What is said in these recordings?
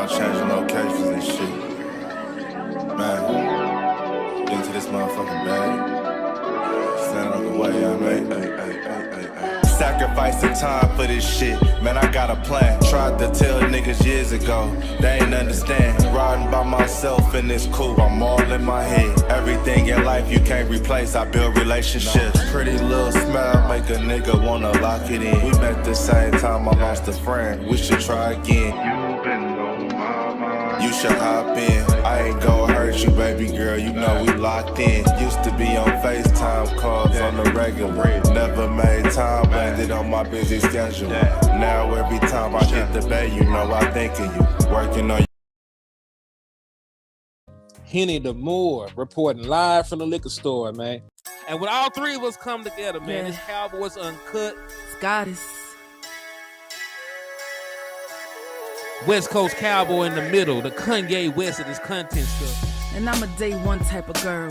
I'm changing locations and shit. Man, into this motherfucking bag. Stand on the way, I made. Sacrificing time for this shit. Man, I got a plan. Tried to tell niggas years ago. They ain't understand. Riding by myself and it's cool. I'm all in my head. Everything in life you can't replace. I build relationships. Pretty little smile make a nigga wanna lock it in. We met the same time I lost a friend. We should try again. You been on my mind. You should hop in. I ain't gon' hurt you, baby girl. You know we locked in. Used to be on FaceTime calls on the regular. Never made time, landed on my busy schedule. Now every time I hit the bay, you know I think of you. Working on you. Henny the Moore reporting live from the liquor store, man. And when all three of us come together, man, it's Cowboys Uncut. Goddess. West Coast Cowboy in the middle, the Kanye West of this content stuff. And I'm a day one type of girl.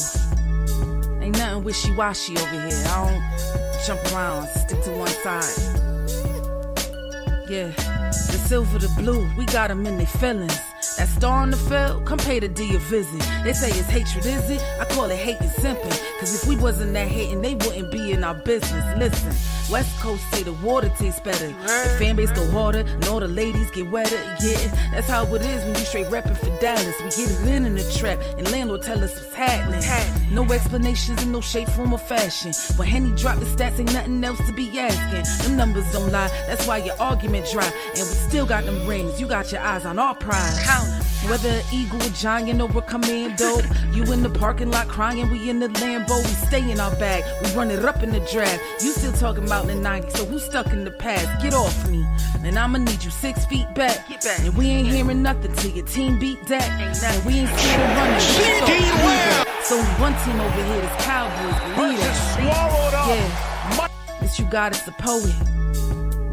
Ain't nothing wishy-washy over here. I don't jump around, stick to one side. Yeah, the silver, the blue, we got them in their feelings. That star on the field, come pay the D a visit. They say it's hatred, is it? I call it hate and simping. Cause if we wasn't that hating, they wouldn't be in our business. Listen, West Coast say the water tastes better. The fan base go harder, and all the ladies get wetter. Yeah, that's how it is when you straight reppin' for Dallas. We get it in the trap, and landlord tell us what's happening. No explanations in no shape, form, or fashion. When Henny drop the stats, ain't nothing else to be asking. Them numbers don't lie, that's why your argument dry. And we still got them rings, you got your eyes on our prize. Whether an eagle, a giant, or a commando, you in the parking lot crying, we in the Lambo, we stay in our bag, we run it up in the draft. You still talking about the 90s, so who's stuck in the past? Get off me, and I'ma need you 6 feet back. And we ain't hearing nothing till your team beat that. And we ain't scared of running. So one team over here is Cowboys, believe that. Yeah, this you got is the poet.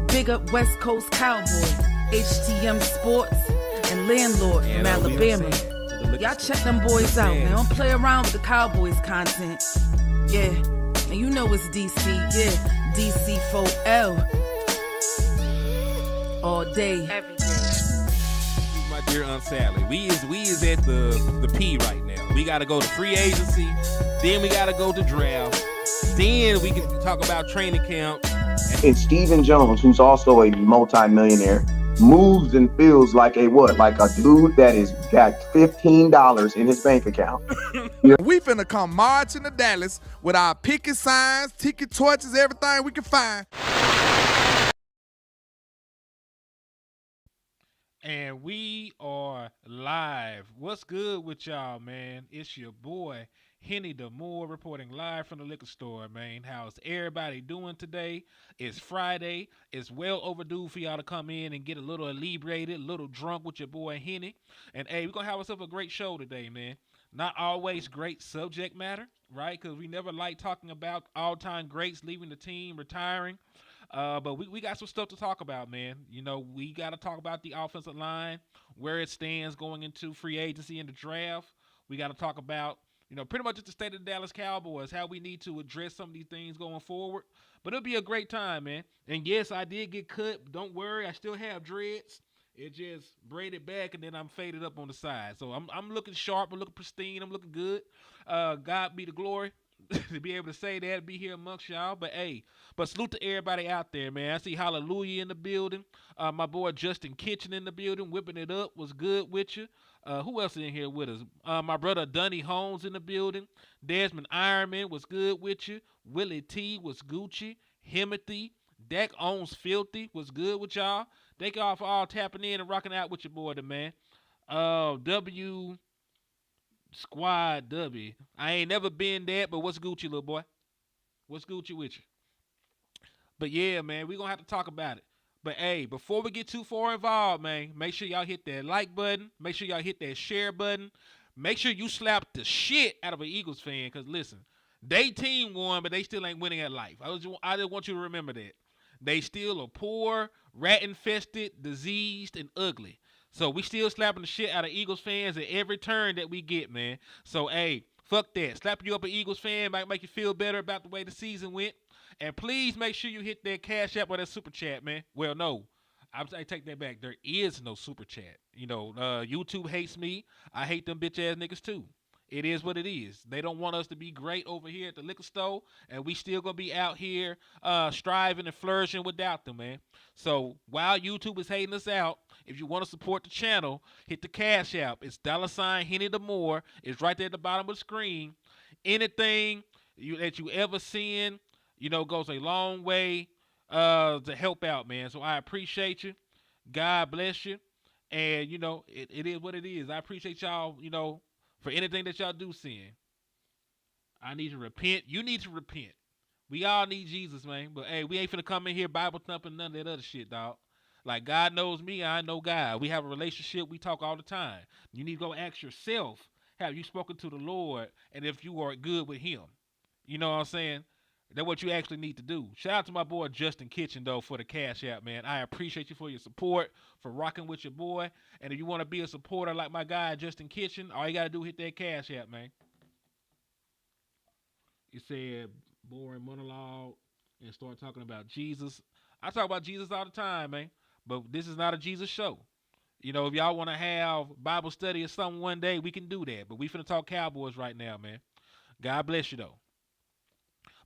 Big up West Coast Cowboys, HTM Sports, and Landlord from Alabama. Y'all check them boys out, man. Don't play around with the Cowboys content. Yeah, and you know it's DC. Yeah, DC 4L. All day, every day. My dear Aunt Sally, we is at the P right now. We got to go to free agency, then we got to go to draft, then we can talk about training camp. And Stephen Jones, who's also a multi-millionaire, moves and feels like a what? Like a dude that is got $15 in his bank account. We finna come marching to Dallas with our picket signs, ticket torches, everything we can find. And we are live. What's good with y'all, man? It's your boy, Henny the Moore, reporting live from the liquor store, man. How's everybody doing today? It's Friday. It's well overdue for y'all to come in and get a little inebriated, a little drunk with your boy Henny. And, hey, we're going to have ourselves a great show today, man. Not always great subject matter, right? Because we never like talking about all-time greats leaving the team, retiring. But we got some stuff to talk about, man. You know, we got to talk about the offensive line, where it stands going into free agency and the draft. We got to talk about, you know, pretty much just the state of the Dallas Cowboys, how we need to address some of these things going forward. But it'll be a great time, man. And, yes, I did get cut. Don't worry. I still have dreads. It just braided back, and then I'm faded up on the side. So I'm looking sharp. I'm looking pristine. I'm looking good. God be the glory to be able to say that, be here amongst y'all. But, hey, salute to everybody out there, man. I see Hallelujah in the building. My boy Justin Kitchen in the building, whipping it up. Was good with you. Who else is in here with us? My brother Dunny Holmes in the building. Desmond Ironman was good with you. Willie T was Gucci. Himothy. Dak owns Filthy was good with y'all. Thank y'all for all tapping in and rocking out with your boy, the man. W Squad W. I ain't never been that, but what's Gucci, little boy? What's Gucci with you? But yeah, man, we're going to have to talk about it. But, hey, before we get too far involved, man, make sure y'all hit that like button. Make sure y'all hit that share button. Make sure you slap the shit out of an Eagles fan because, listen, they team won, but they still ain't winning at life. I just want you to remember that. They still are poor, rat-infested, diseased, and ugly. So we still slapping the shit out of Eagles fans at every turn that we get, man. So, hey, fuck that. Slapping you up an Eagles fan might make you feel better about the way the season went. And please make sure you hit that Cash App or that Super Chat, man. Well, no. I take that back. There is no super chat. YouTube hates me. I hate them bitch ass niggas too. It is what it is. They don't want us to be great over here at the liquor store, and we still gonna be out here striving and flourishing without them, man. So while YouTube is hating us out, if you want to support the channel, hit the Cash App. It's $Henny the More. It's right there at the bottom of the screen. Anything that you ever seen, goes a long way to help out, man. So I appreciate you. God bless you. And, it is what it is. I appreciate y'all, for anything that y'all do sin. I need to repent. You need to repent. We all need Jesus, man. But, hey, we ain't finna come in here Bible thumping none of that other shit, dog. Like, God knows me, I know God. We have a relationship. We talk all the time. You need to go ask yourself, have you spoken to the Lord, and if you are good with him. You know what I'm saying? That's what you actually need to do. Shout out to my boy Justin Kitchen, though, for the Cash App, man. I appreciate you for your support, for rocking with your boy. And if you want to be a supporter like my guy Justin Kitchen, all you got to do is hit that Cash App, man. He said, boring monologue, and start talking about Jesus. I talk about Jesus all the time, man. But this is not a Jesus show. If y'all want to have Bible study or something one day, we can do that. But we finna talk Cowboys right now, man. God bless you, though.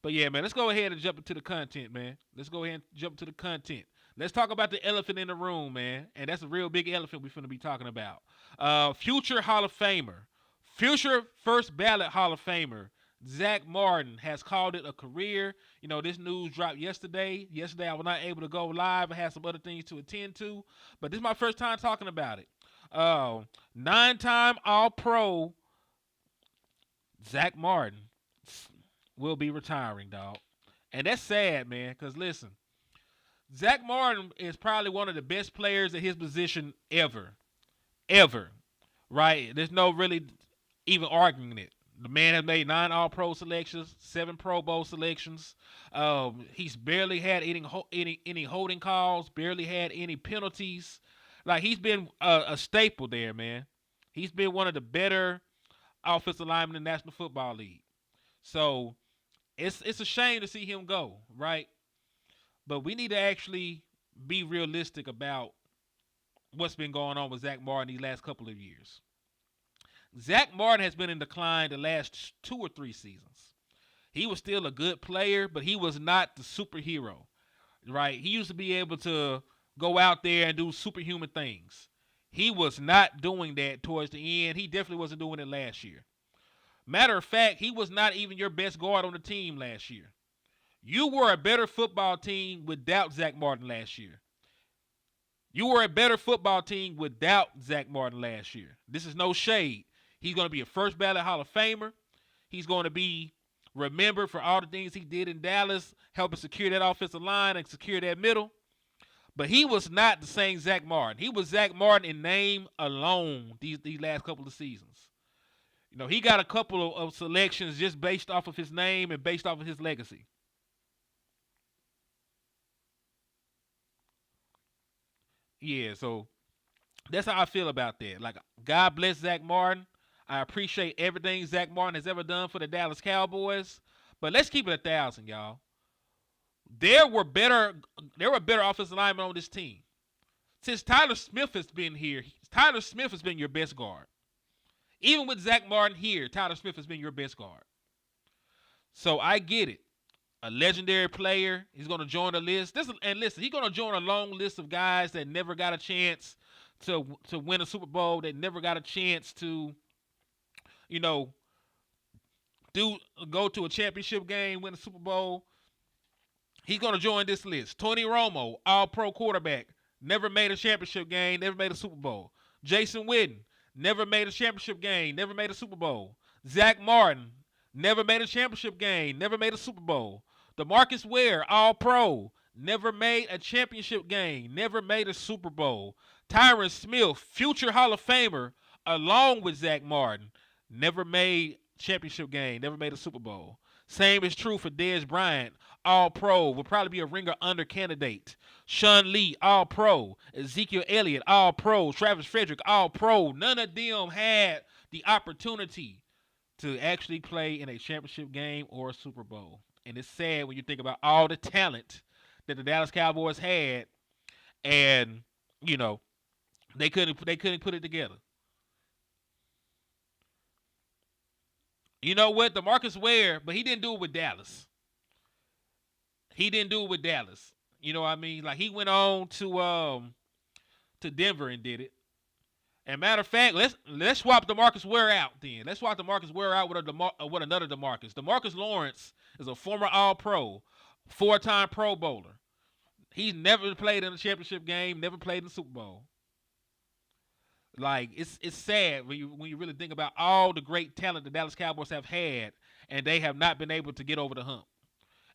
But yeah, man, let's go ahead and jump into the content, man. Let's go ahead and jump into the content. Let's talk about the elephant in the room, man. And that's a real big elephant we're finna be talking about. Future Hall of Famer, future first ballot Hall of Famer, Zack Martin has called it a career. This news dropped yesterday. Yesterday I was not able to go live. I had some other things to attend to. But this is my first time talking about it. 9-time All-Pro Zack Martin will be retiring, dog. And that's sad, man, because listen, Zack Martin is probably one of the best players at his position ever. Ever. Right? There's no really even arguing it. The man has made 9 All-Pro selections, 7 Pro Bowl selections. He's barely had any holding calls, barely had any penalties. Like, he's been a staple there, man. He's been one of the better offensive linemen in the National Football League. So it's a shame to see him go, right? But we need to actually be realistic about what's been going on with Zack Martin these last couple of years. Zack Martin has been in decline the last 2 or 3 seasons. He was still a good player, but he was not the superhero, right? He used to be able to go out there and do superhuman things. He was not doing that towards the end. He definitely wasn't doing it last year. Matter of fact, he was not even your best guard on the team last year. You were a better football team without Zack Martin last year. You were a better football team without Zack Martin last year. This is no shade. He's going to be a first ballot Hall of Famer. He's going to be remembered for all the things he did in Dallas, helping secure that offensive line and secure that middle. But he was not the same Zack Martin. He was Zack Martin in name alone these last couple of seasons. He got a couple of selections just based off of his name and based off of his legacy. Yeah, so that's how I feel about that. Like, God bless Zack Martin. I appreciate everything Zack Martin has ever done for the Dallas Cowboys. But let's keep it 1,000, y'all. There were better offensive linemen on this team. Since Tyler Smith has been here, Tyler Smith has been your best guard. Even with Zack Martin here, Tyler Smith has been your best guard. So I get it. A legendary player. He's going to join the list. Listen, he's going to join a long list of guys that never got a chance to win a Super Bowl, that never got a chance to, go to a championship game, win a Super Bowl. He's going to join this list. Tony Romo, All-Pro quarterback, never made a championship game, never made a Super Bowl. Jason Witten, never made a championship game, never made a Super Bowl. Zack Martin, never made a championship game, never made a Super Bowl. DeMarcus Ware, All-Pro, never made a championship game, never made a Super Bowl. Tyron Smith, future Hall of Famer, along with Zack Martin, never made championship game, never made a Super Bowl. Same is true for Dez Bryant, All-Pro, will probably be a ringer under candidate. Sean Lee, All-Pro. Ezekiel Elliott, All-Pro. Travis Frederick, All-Pro. None of them had the opportunity to actually play in a championship game or a Super Bowl. And it's sad when you think about all the talent that the Dallas Cowboys had and they couldn't put it together. You know what? DeMarcus Ware, but he didn't do it with Dallas. He didn't do it with Dallas. You know what I mean? Like, he went on to Denver and did it. And matter of fact, let's swap DeMarcus Ware out then. Let's swap DeMarcus Ware out with another DeMarcus. DeMarcus Lawrence is a former All-Pro, 4-time Pro Bowler. He's never played in a championship game, never played in the Super Bowl. Like, it's sad when you really think about all the great talent the Dallas Cowboys have had, and they have not been able to get over the hump.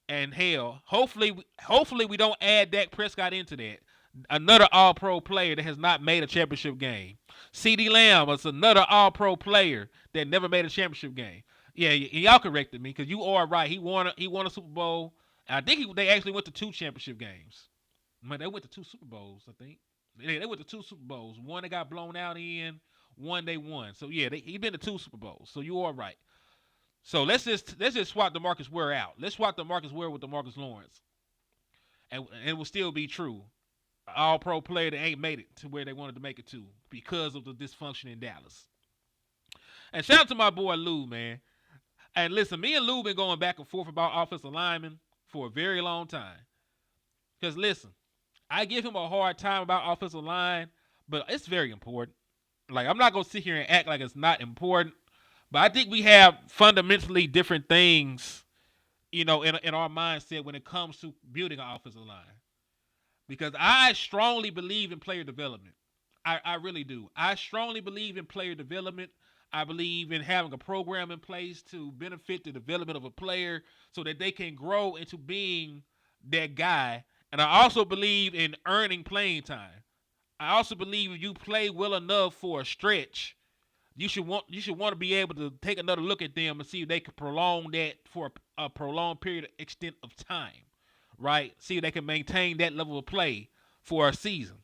And hell, hopefully we don't add Dak Prescott into that. Another All-Pro player that has not made a championship game. CeeDee Lamb is another All-Pro player that never made a championship game. Yeah, y'all corrected me because you are right. He won a Super Bowl. I think they actually went to 2 championship games. Man, they went to 2 Super Bowls, I think. They went to 2 Super Bowls. One they got blown out in, one they won. So yeah, he's been to 2 Super Bowls. So you are right. So let's just swap DeMarcus Ware out. Let's swap DeMarcus Ware with DeMarcus Lawrence, and it will still be true. All-Pro player that ain't made it to where they wanted to make it to because of the dysfunction in Dallas. And shout out to my boy Lou, man. And listen, me and Lou been going back and forth about offensive linemen for a very long time. Because listen, I give him a hard time about offensive line, but it's very important. Like, I'm not going to sit here and act like it's not important, but I think we have fundamentally different things, in our mindset when it comes to building an offensive line. Because I strongly believe in player development. I really do. I strongly believe in player development. I believe in having a program in place to benefit the development of a player so that they can grow into being that guy. And I also believe in earning playing time. I also believe if you play well enough for a stretch, you should want to be able to take another look at them and see if they can prolong that for a prolonged period of extent of time. Right? See if they can maintain that level of play for a season.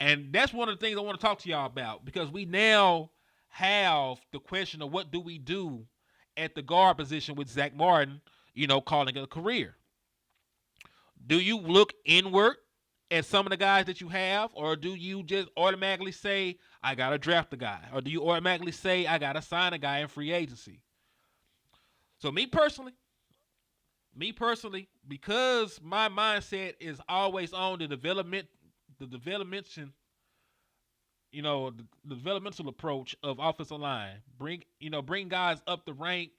And that's one of the things I want to talk to y'all about, because we now have the question of what do we do at the guard position with Zack Martin, calling it a career. Do you look inward at some of the guys that you have, or do you just automatically say, I got to draft a guy? Or do you automatically say, I got to sign a guy in free agency? So me personally, because my mindset is always on the developmental approach of offensive line. Bring guys up the rank,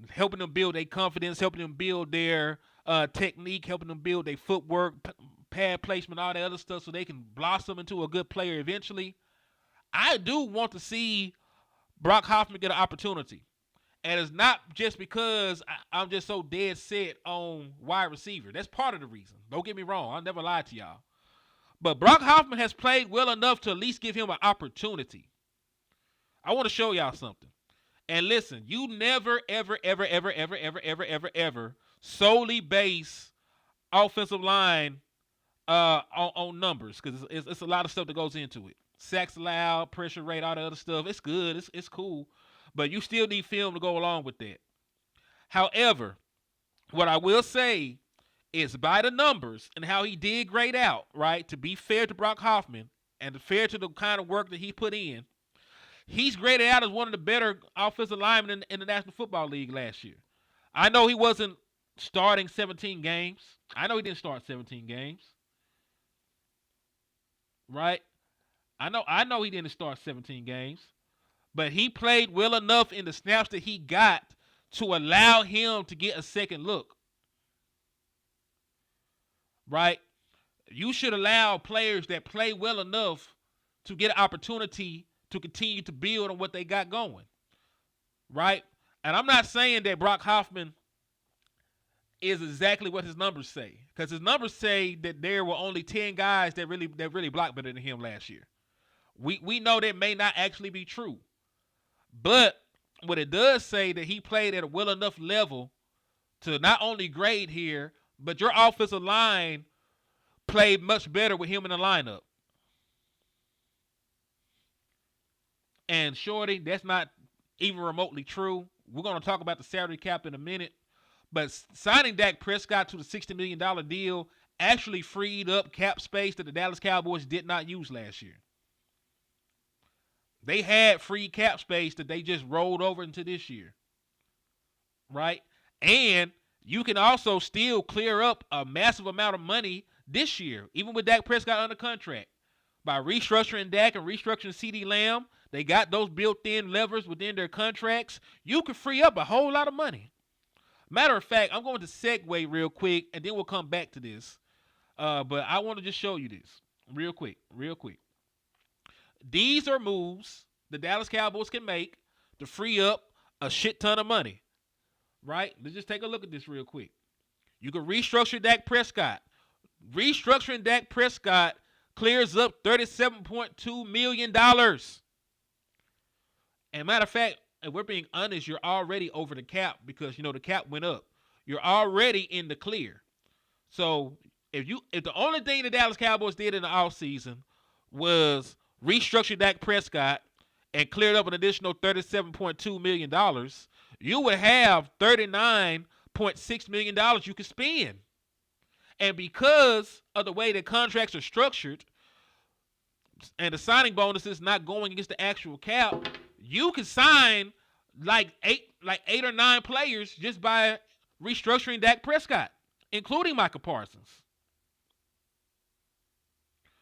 helping them build their confidence, helping them build their technique, helping them build their footwork, pad placement, all that other stuff, so they can blossom into a good player eventually. I do want to see Brock Hoffman get an opportunity. And it's not just because I'm just so dead set on wide receiver. That's part of the reason. Don't get me wrong. I'll never lie to y'all. But Brock Hoffman has played well enough to at least give him an opportunity. I want to show y'all something. And listen, you never, ever, ever, ever, ever, ever, ever, ever, ever solely base offensive line on numbers, because it's a lot of stuff that goes into it. Sacks allowed, pressure rate, all the other stuff. It's good. It's cool. But you still need film to go along with that. However, what I will say is by the numbers and how he did grade out, right, to be fair to Brock Hoffman and fair to the kind of work that he put in, he's graded out as one of the better offensive linemen in the National Football League last year. I know he wasn't starting 17 games. I know he didn't start 17 games. Right? I know he didn't start 17 games. But he played well enough in the snaps that he got to allow him to get a second look. Right? You should allow players that play well enough to get an opportunity to continue to build on what they got going. Right? And I'm not saying that Brock Hoffman is exactly what his numbers say, because his numbers say that there were only 10 guys that really blocked better than him last year. We know that may not actually be true. But what it does say that he played at a well enough level to not only grade here, but your offensive line played much better with him in the lineup. And Shorty, that's not even remotely true. We're going to talk about the salary cap in a minute. But signing Dak Prescott to the $60 million deal actually freed up cap space that the Dallas Cowboys did not use last year. They had free cap space that they just rolled over into this year. Right? And you can also still clear up a massive amount of money this year, even with Dak Prescott under contract. By restructuring Dak and restructuring CeeDee Lamb, they got those built-in levers within their contracts. You can free up a whole lot of money. Matter of fact, I'm going to segue real quick, and then we'll come back to this. But I want to just show you this real quick. These are moves the Dallas Cowboys can make to free up a shit ton of money. Right? Let's just take a look at this real quick. You can restructure Dak Prescott. Restructuring Dak Prescott clears up $37.2 million. And matter of fact, if we're being honest, you're already over the cap because, the cap went up. You're already in the clear. So if the only thing the Dallas Cowboys did in the offseason was restructure Dak Prescott and cleared up an additional $37.2 million, you would have $39.6 million you could spend. And because of the way the contracts are structured and the signing bonuses not going against the actual cap, you can sign like eight or nine players just by restructuring Dak Prescott, including Micah Parsons.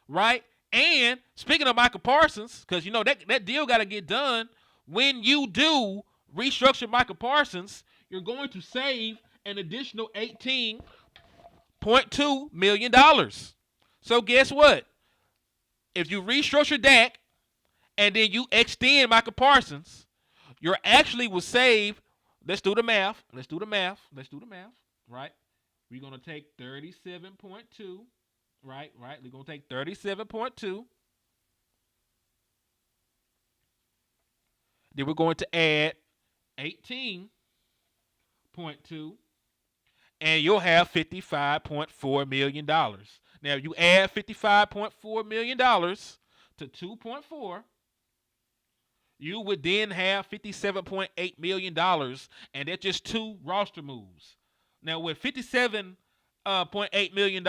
Right? And speaking of Micah Parsons, because that deal got to get done, when you do restructure Micah Parsons, you're going to save an additional $18.2 million. So guess what? If you restructure Dak and then you extend Micah Parsons, you actually will save, let's do the math. Right? We're going to take 37.2. Right. We're going to take 37.2. Then we're going to add 18.2. And you'll have $55.4 million. Now, you add $55.4 million to 2.4, you would then have $57.8 million, and that's just two roster moves. Now, with $57.8 million,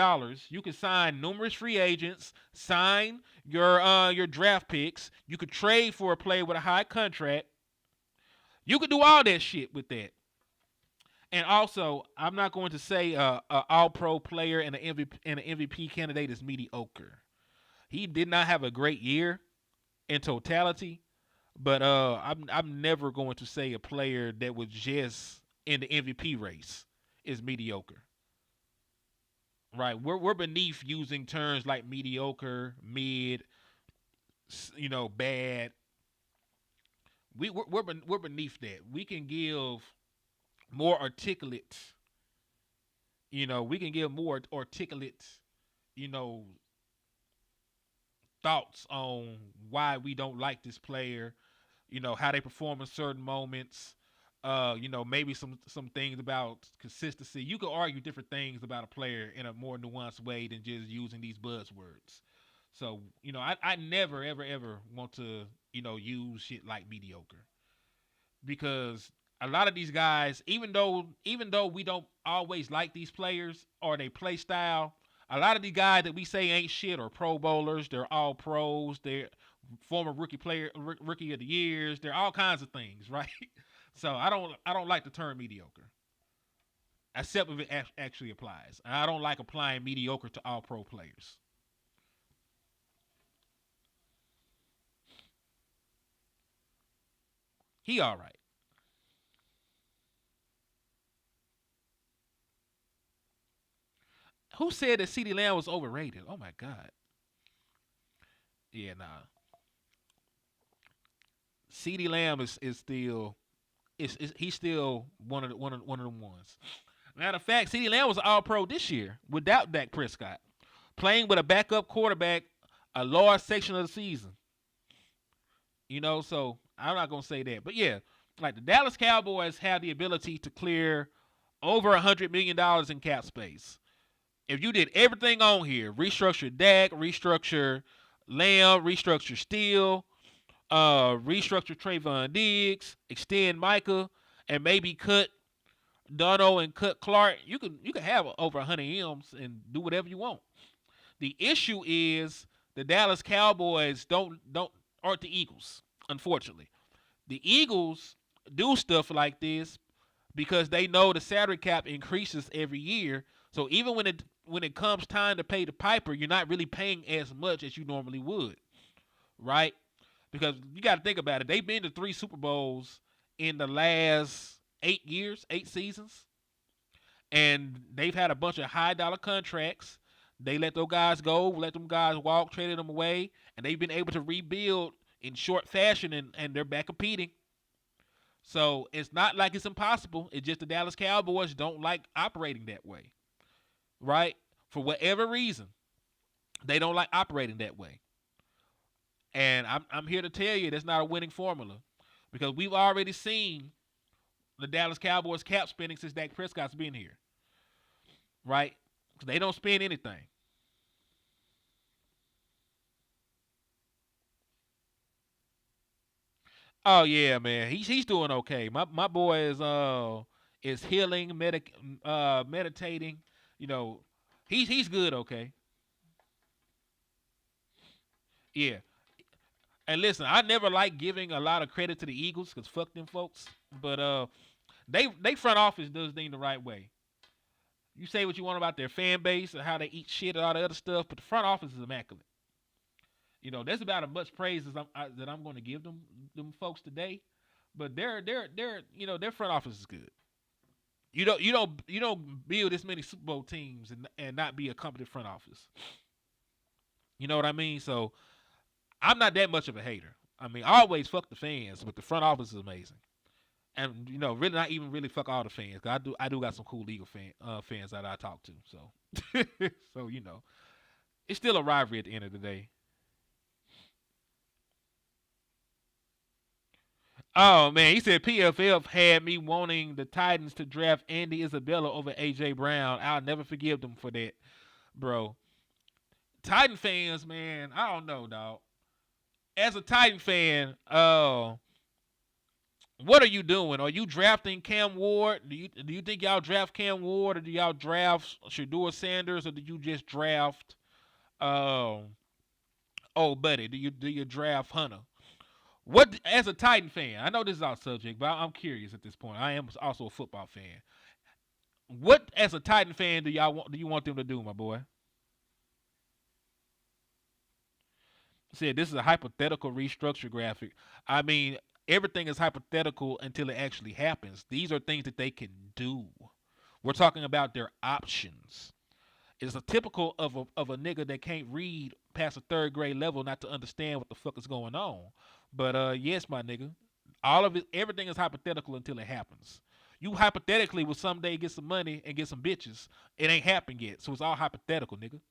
you can sign numerous free agents, sign your draft picks. You could trade for a player with a high contract. You could do all that shit with that. And also, I'm not going to say an all-pro player and an MVP candidate is mediocre. He did not have a great year in totality, but I'm never going to say a player that was just in the MVP race is mediocre. Right? We're beneath using terms like mediocre, mid, bad. We're beneath that. We can give more articulate, thoughts on why we don't like this player, how they perform in certain moments, maybe some things about consistency. You could argue different things about a player in a more nuanced way than just using these buzzwords. So, I never, ever, ever want to, use shit like mediocre. Because a lot of these guys, even though we don't always like these players or they play style, a lot of these guys that we say ain't shit are Pro Bowlers. They're all pros. They're former rookie of the years. They're all kinds of things, right? So I don't like the term mediocre, except if it actually applies. I don't like applying mediocre to all pro players. He all right. Who said that CeeDee Lamb was overrated? Oh my God. Yeah, nah. CeeDee Lamb is still he's still one of them ones. Matter of fact, CeeDee Lamb was an All-Pro this year without Dak Prescott, playing with a backup quarterback a large section of the season. So I'm not gonna say that, but yeah, like the Dallas Cowboys have the ability to clear over $100 million in cap space. If you did everything on here, restructure Dak, restructure Lamb, restructure Steele, restructure Trayvon Diggs, extend Micah, and maybe cut Darno and Clark, you can have over 100 M's and do whatever you want. The issue is the Dallas Cowboys aren't the Eagles, unfortunately. The Eagles do stuff like this because they know the salary cap increases every year. So even when it comes time to pay the piper, you're not really paying as much as you normally would, right? Because you got to think about it. They've been to 3 Super Bowls in the last 8 years, 8 seasons, and they've had a bunch of high dollar contracts. They let those guys go, let them guys walk, traded them away, and they've been able to rebuild in short fashion, and they're back competing. So it's not like it's impossible. It's just the Dallas Cowboys don't like operating that way, right? For whatever reason, they don't like operating that way. And I'm here to tell you that's not a winning formula, because we've already seen the Dallas Cowboys cap spending since Dak Prescott's been here, right? Because they don't spend anything. Oh yeah, man, he's doing okay. My boy is healing, meditating. You know, he's good. Okay, yeah. And listen, I never like giving a lot of credit to the Eagles because fuck them folks. But they front office does things the right way. You say what you want about their fan base and how they eat shit and all the other stuff, but the front office is immaculate. You know, that's about as much praise as I'm going to give them folks today. But their their front office is good. You don't build this many Super Bowl teams and not be a competent front office. You know what I mean? So I'm not that much of a hater. I mean, I always fuck the fans, but the front office is amazing. And really not even really fuck all the fans. Cause I do got some cool legal fans that I talk to. So so it's still a rivalry at the end of the day. Oh man, he said PFF had me wanting the Titans to draft Andy Isabella over AJ Brown. I'll never forgive them for that, bro. Titan fans, man, I don't know, dog. As a Titan fan, what are you doing? Are you drafting Cam Ward? Do you think y'all draft Cam Ward, or do y'all draft Shedeur Sanders, or do you just draft buddy? Do you draft Hunter? What, as a Titan fan, I know this is our subject, but I'm curious at this point. I am also a football fan. What, as a Titan fan, do you want them to do, my boy? Said this is a hypothetical restructure graphic. I mean, everything is hypothetical until it actually happens. These are things that they can do. We're talking about their options. It's a typical of a nigga that can't read past a 3rd grade level not to understand what the fuck is going on. But yes, my nigga, everything is hypothetical until it happens. You hypothetically will someday get some money and get some bitches. It ain't happened yet, so it's all hypothetical, nigga.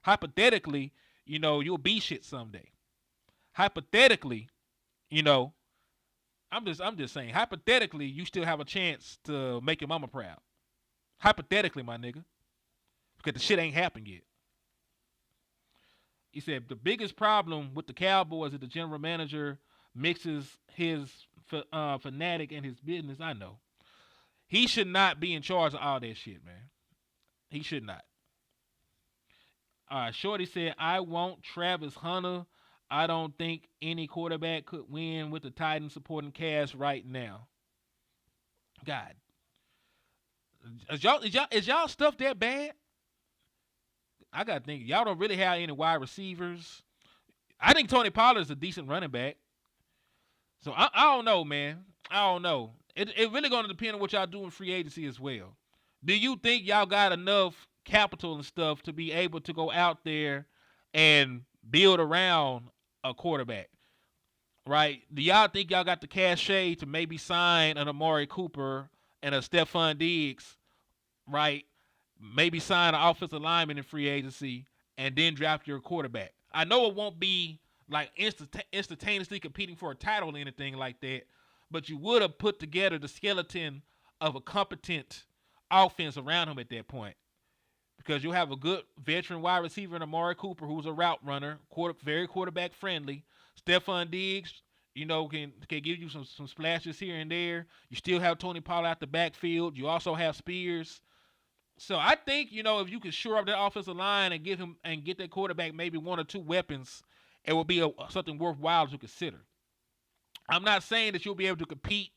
Hypothetically, you'll be shit someday. Hypothetically, I'm just saying, hypothetically, you still have a chance to make your mama proud. Hypothetically, my nigga. Because the shit ain't happened yet. He said the biggest problem with the Cowboys is the general manager mixes his fanatic and his business. I know. He should not be in charge of all that shit, man. He should not. Shorty said, I want Travis Hunter. I don't think any quarterback could win with the Titans supporting cast right now. God. Is y'all stuff that bad? I got to think. Y'all don't really have any wide receivers. I think Tony Pollard is a decent running back. So I don't know, man. I don't know. It really going to depend on what y'all do in free agency as well. Do you think y'all got enough capital and stuff to be able to go out there and build around a quarterback? Right? Do y'all think y'all got the cachet to maybe sign an Amari Cooper and a Stephon Diggs, right? Maybe sign an offensive lineman in free agency and then draft your quarterback. I know it won't be like instantaneously competing for a title or anything like that, but you would have put together the skeleton of a competent offense around him at that point. Because you'll have a good veteran wide receiver in Amari Cooper, who's a route runner, very quarterback friendly. Stephon Diggs, can give you some splashes here and there. You still have Tony Pollard out the backfield. You also have Spears. So I think, if you could shore up that offensive line and get that quarterback maybe one or two weapons, it would be something worthwhile to consider. I'm not saying that you'll be able to compete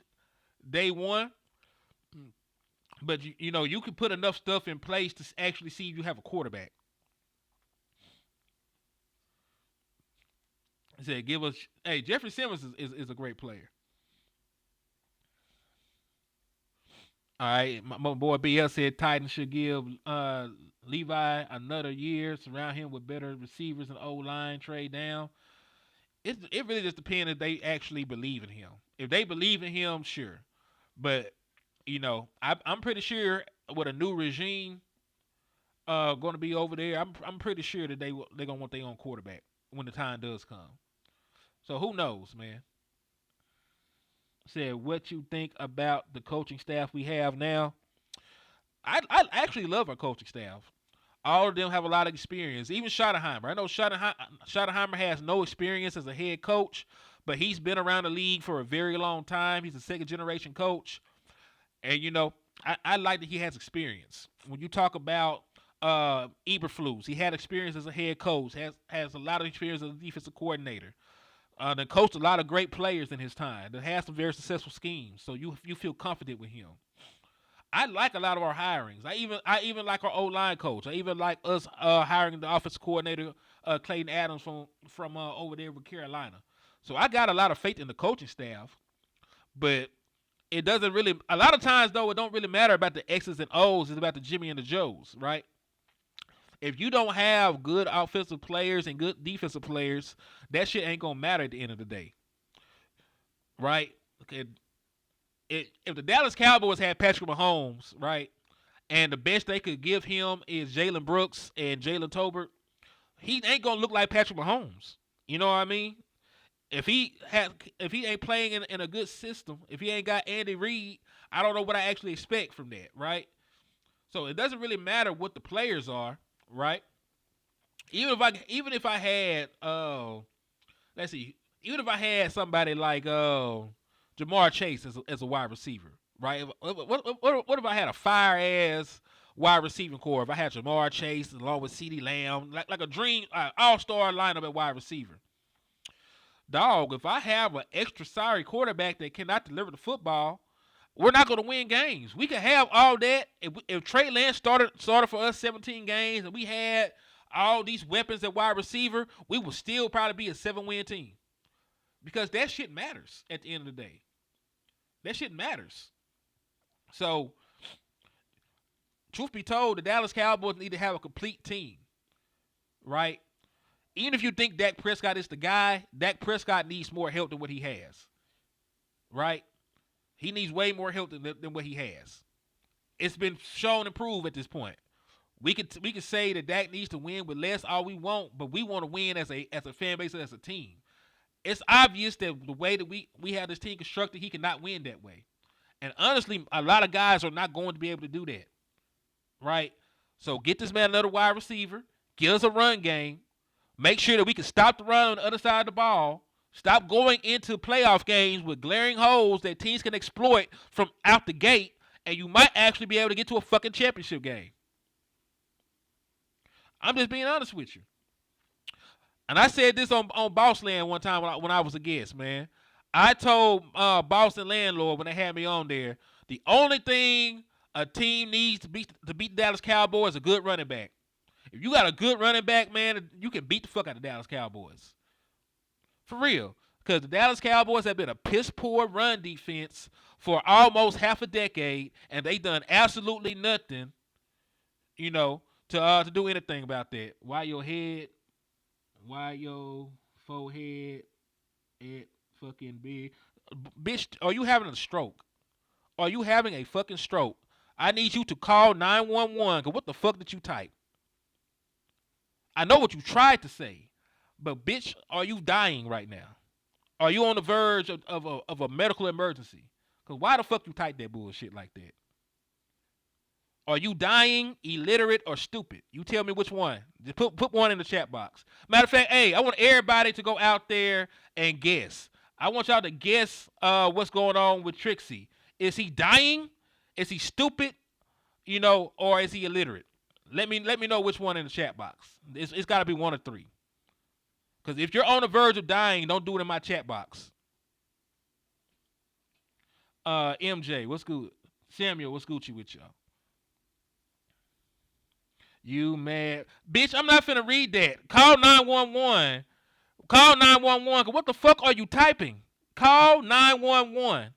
day one, but you can put enough stuff in place to actually see if you have a quarterback. I said, Jeffrey Simmons is a great player. All right, my boy BL said Titans should give Levi another year, surround him with better receivers and O-line, trade down. It really just depends if they actually believe in him. If they believe in him, sure. But, I'm pretty sure with a new regime going to be over there, I'm pretty sure that they're going to want their own quarterback when the time does come. So who knows, man? Said, what you think about the coaching staff we have now? I actually love our coaching staff. All of them have a lot of experience. Even Schottenheimer. I know Schottenheimer has no experience as a head coach, but he's been around the league for a very long time. He's a second-generation coach. And, I like that he has experience. When you talk about Eberflus, he had experience as a head coach, has a lot of experience as a defensive coordinator. Then coached a lot of great players in his time. That has some very successful schemes, so you feel confident with him. I like a lot of our hirings. I even like our O-line coach. I even like us hiring the offensive coordinator Clayton Adams from over there with Carolina. So I got a lot of faith in the coaching staff, but it doesn't really. A lot of times though, it don't really matter about the X's and O's. It's about the Jimmy and the Joes, right? If you don't have good offensive players and good defensive players, that shit ain't gonna matter at the end of the day, right? Okay. If the Dallas Cowboys had Patrick Mahomes, right, and the best they could give him is Jalen Brooks and Jalen Tolbert, he ain't gonna look like Patrick Mahomes. You know what I mean? If he ain't playing in a good system, if he ain't got Andy Reid, I don't know what I actually expect from that, right? So it doesn't really matter what the players are, right? Even if I had even if I had somebody like Jamar Chase as a wide receiver, right? What if I had a fire-ass wide receiving core? If I had Jamar Chase along with CeeDee Lamb, like a dream all-star lineup at wide receiver. Dog, if I have an extra sorry quarterback that cannot deliver the football, we're not going to win games. We can have all that. If Trey Lance started for us 17 games and we had all these weapons at wide receiver, we would still probably be a 7-win team. Because that shit matters at the end of the day. That shit matters. So, truth be told, the Dallas Cowboys need to have a complete team, right? Even if you think Dak Prescott is the guy, Dak Prescott needs more help than what he has, right? He needs way more help than what he has. It's been shown and proved at this point. We could say that Dak needs to win with less all we want, but we want to win as a fan base and as a team. It's obvious that the way that we have this team constructed, he cannot win that way. And honestly, a lot of guys are not going to be able to do that, right? So get this man another wide receiver, give us a run game, make sure that we can stop the run on the other side of the ball, stop going into playoff games with glaring holes that teams can exploit from out the gate, and you might actually be able to get to a fucking championship game. I'm just being honest with you. And I said this on Bossland one time when I was a guest, man. I told Boston Landlord when they had me on there, the only thing a team needs to beat the Dallas Cowboys is a good running back. If you got a good running back, man, you can beat the fuck out of the Dallas Cowboys. For real. Because the Dallas Cowboys have been a piss-poor run defense for almost half a decade, and they done absolutely nothing, to do anything about that. Why your forehead at fucking big? Bitch, are you having a stroke? Are you having a fucking stroke? I need you to call 911, because what the fuck did you type? I know what you tried to say, but bitch, are you dying right now? Are you on the verge of a medical emergency? Because why the fuck you type that bullshit like that? Are you dying, illiterate, or stupid? You tell me which one. Just put one in the chat box. Matter of fact, hey, I want everybody to go out there and guess. I want y'all to guess what's going on with Trixie. Is he dying? Is he stupid? You know, or is he illiterate? Let me know which one in the chat box. It's got to be one of three. Because if you're on the verge of dying, don't do it in my chat box. MJ, what's good? Samuel, what's Gucci with y'all? You mad? Bitch, I'm not finna read that. Call 911. Call 911. What the fuck are you typing? Call 911.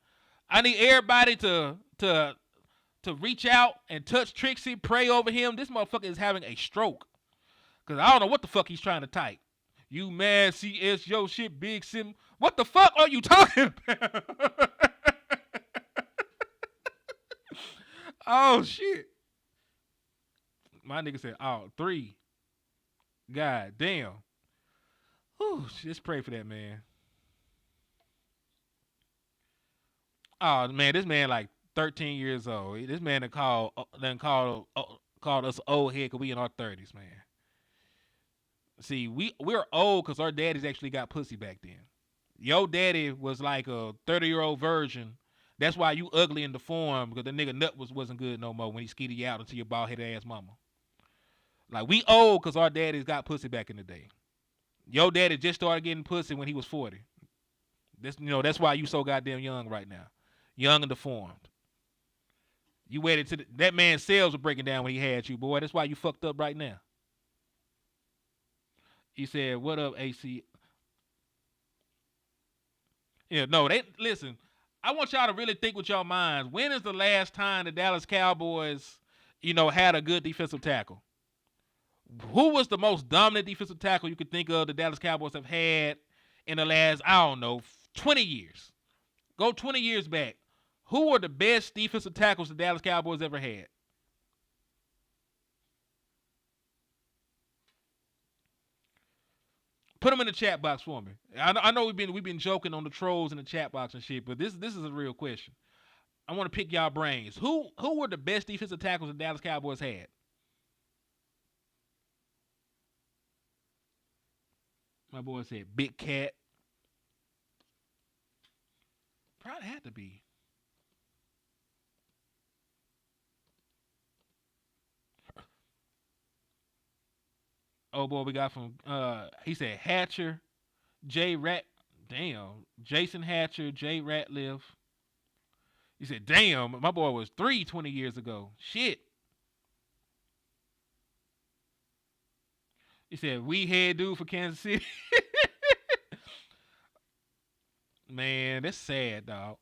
I need everybody to reach out and touch Trixie, pray over him. This motherfucker is having a stroke. Because I don't know what the fuck he's trying to type. You mad, CS, yo shit, big sim. What the fuck are you talking about? Oh, shit. My nigga said, oh, 3. God damn. Whew, just pray for that, man. Oh, man, this man like 13 years old. This man done called us old head because we in our 30s, man. See, we're old because our daddies actually got pussy back then. Your daddy was like a 30-year-old virgin. That's why you ugly and deformed, because the nigga nut wasn't good no more when he skeeted you out into your bald-headed ass mama. Like, we old because our daddies got pussy back in the day. Your daddy just started getting pussy when he was 40. That's why you so goddamn young right now. Young and deformed. You waited till that man's cells were breaking down when he had you, boy. That's why you fucked up right now. He said, what up, AC? Yeah, no, listen, I want y'all to really think with your minds. When is the last time the Dallas Cowboys, had a good defensive tackle? Who was the most dominant defensive tackle you could think of the Dallas Cowboys have had in the last, 20 years? Go 20 years back. Who were the best defensive tackles the Dallas Cowboys ever had? Put them in the chat box for me. I know we've been joking on the trolls in the chat box and shit, but this is a real question. I want to pick y'all brains. Who were the best defensive tackles the Dallas Cowboys had? My boy said Big Cat. Probably had to be. Oh boy, we got from he said Hatcher, Jason Hatcher, Jay Ratliff. He said, damn, my boy was 20 years ago. Shit. He said, we head dude for Kansas City. Man, that's sad, dog.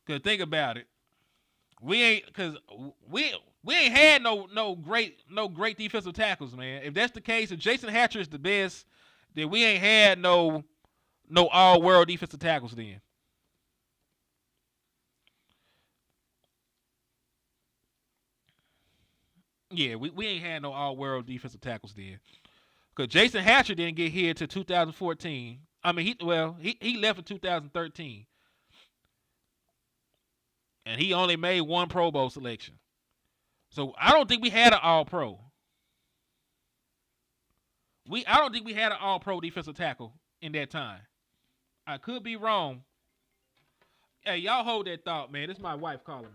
Cause think about it. We ain't had no great defensive tackles, man. If that's the case, if Jason Hatcher is the best, then we ain't had no all-world defensive tackles then. Yeah, we ain't had no all-world defensive tackles then. Because Jason Hatcher didn't get here till 2014. I mean, he left in 2013. And he only made one Pro Bowl selection. So I don't think we had an all-pro. I don't think we had an all-pro defensive tackle in that time. I could be wrong. Hey, y'all hold that thought, man. This is my wife calling me.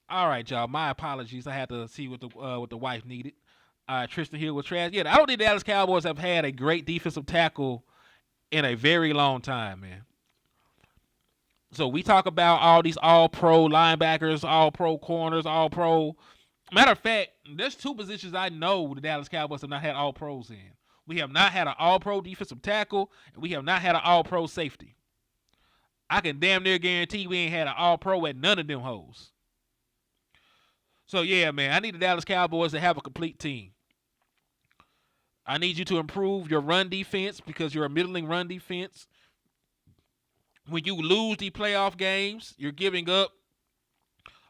All right, y'all. My apologies. I had to see what the wife needed. Tristan Hill was trash. Yeah, I don't think the Dallas Cowboys have had a great defensive tackle in a very long time, man. So we talk about all these all-pro linebackers, all-pro corners, all-pro. Matter of fact, there's two positions I know the Dallas Cowboys have not had all-pros in. We have not had an all-pro defensive tackle, and we have not had an all-pro safety. I can damn near guarantee we ain't had an all-pro at none of them hoes. So, yeah, man, I need the Dallas Cowboys to have a complete team. I need you to improve your run defense because you're a middling run defense. When you lose the playoff games, you're giving up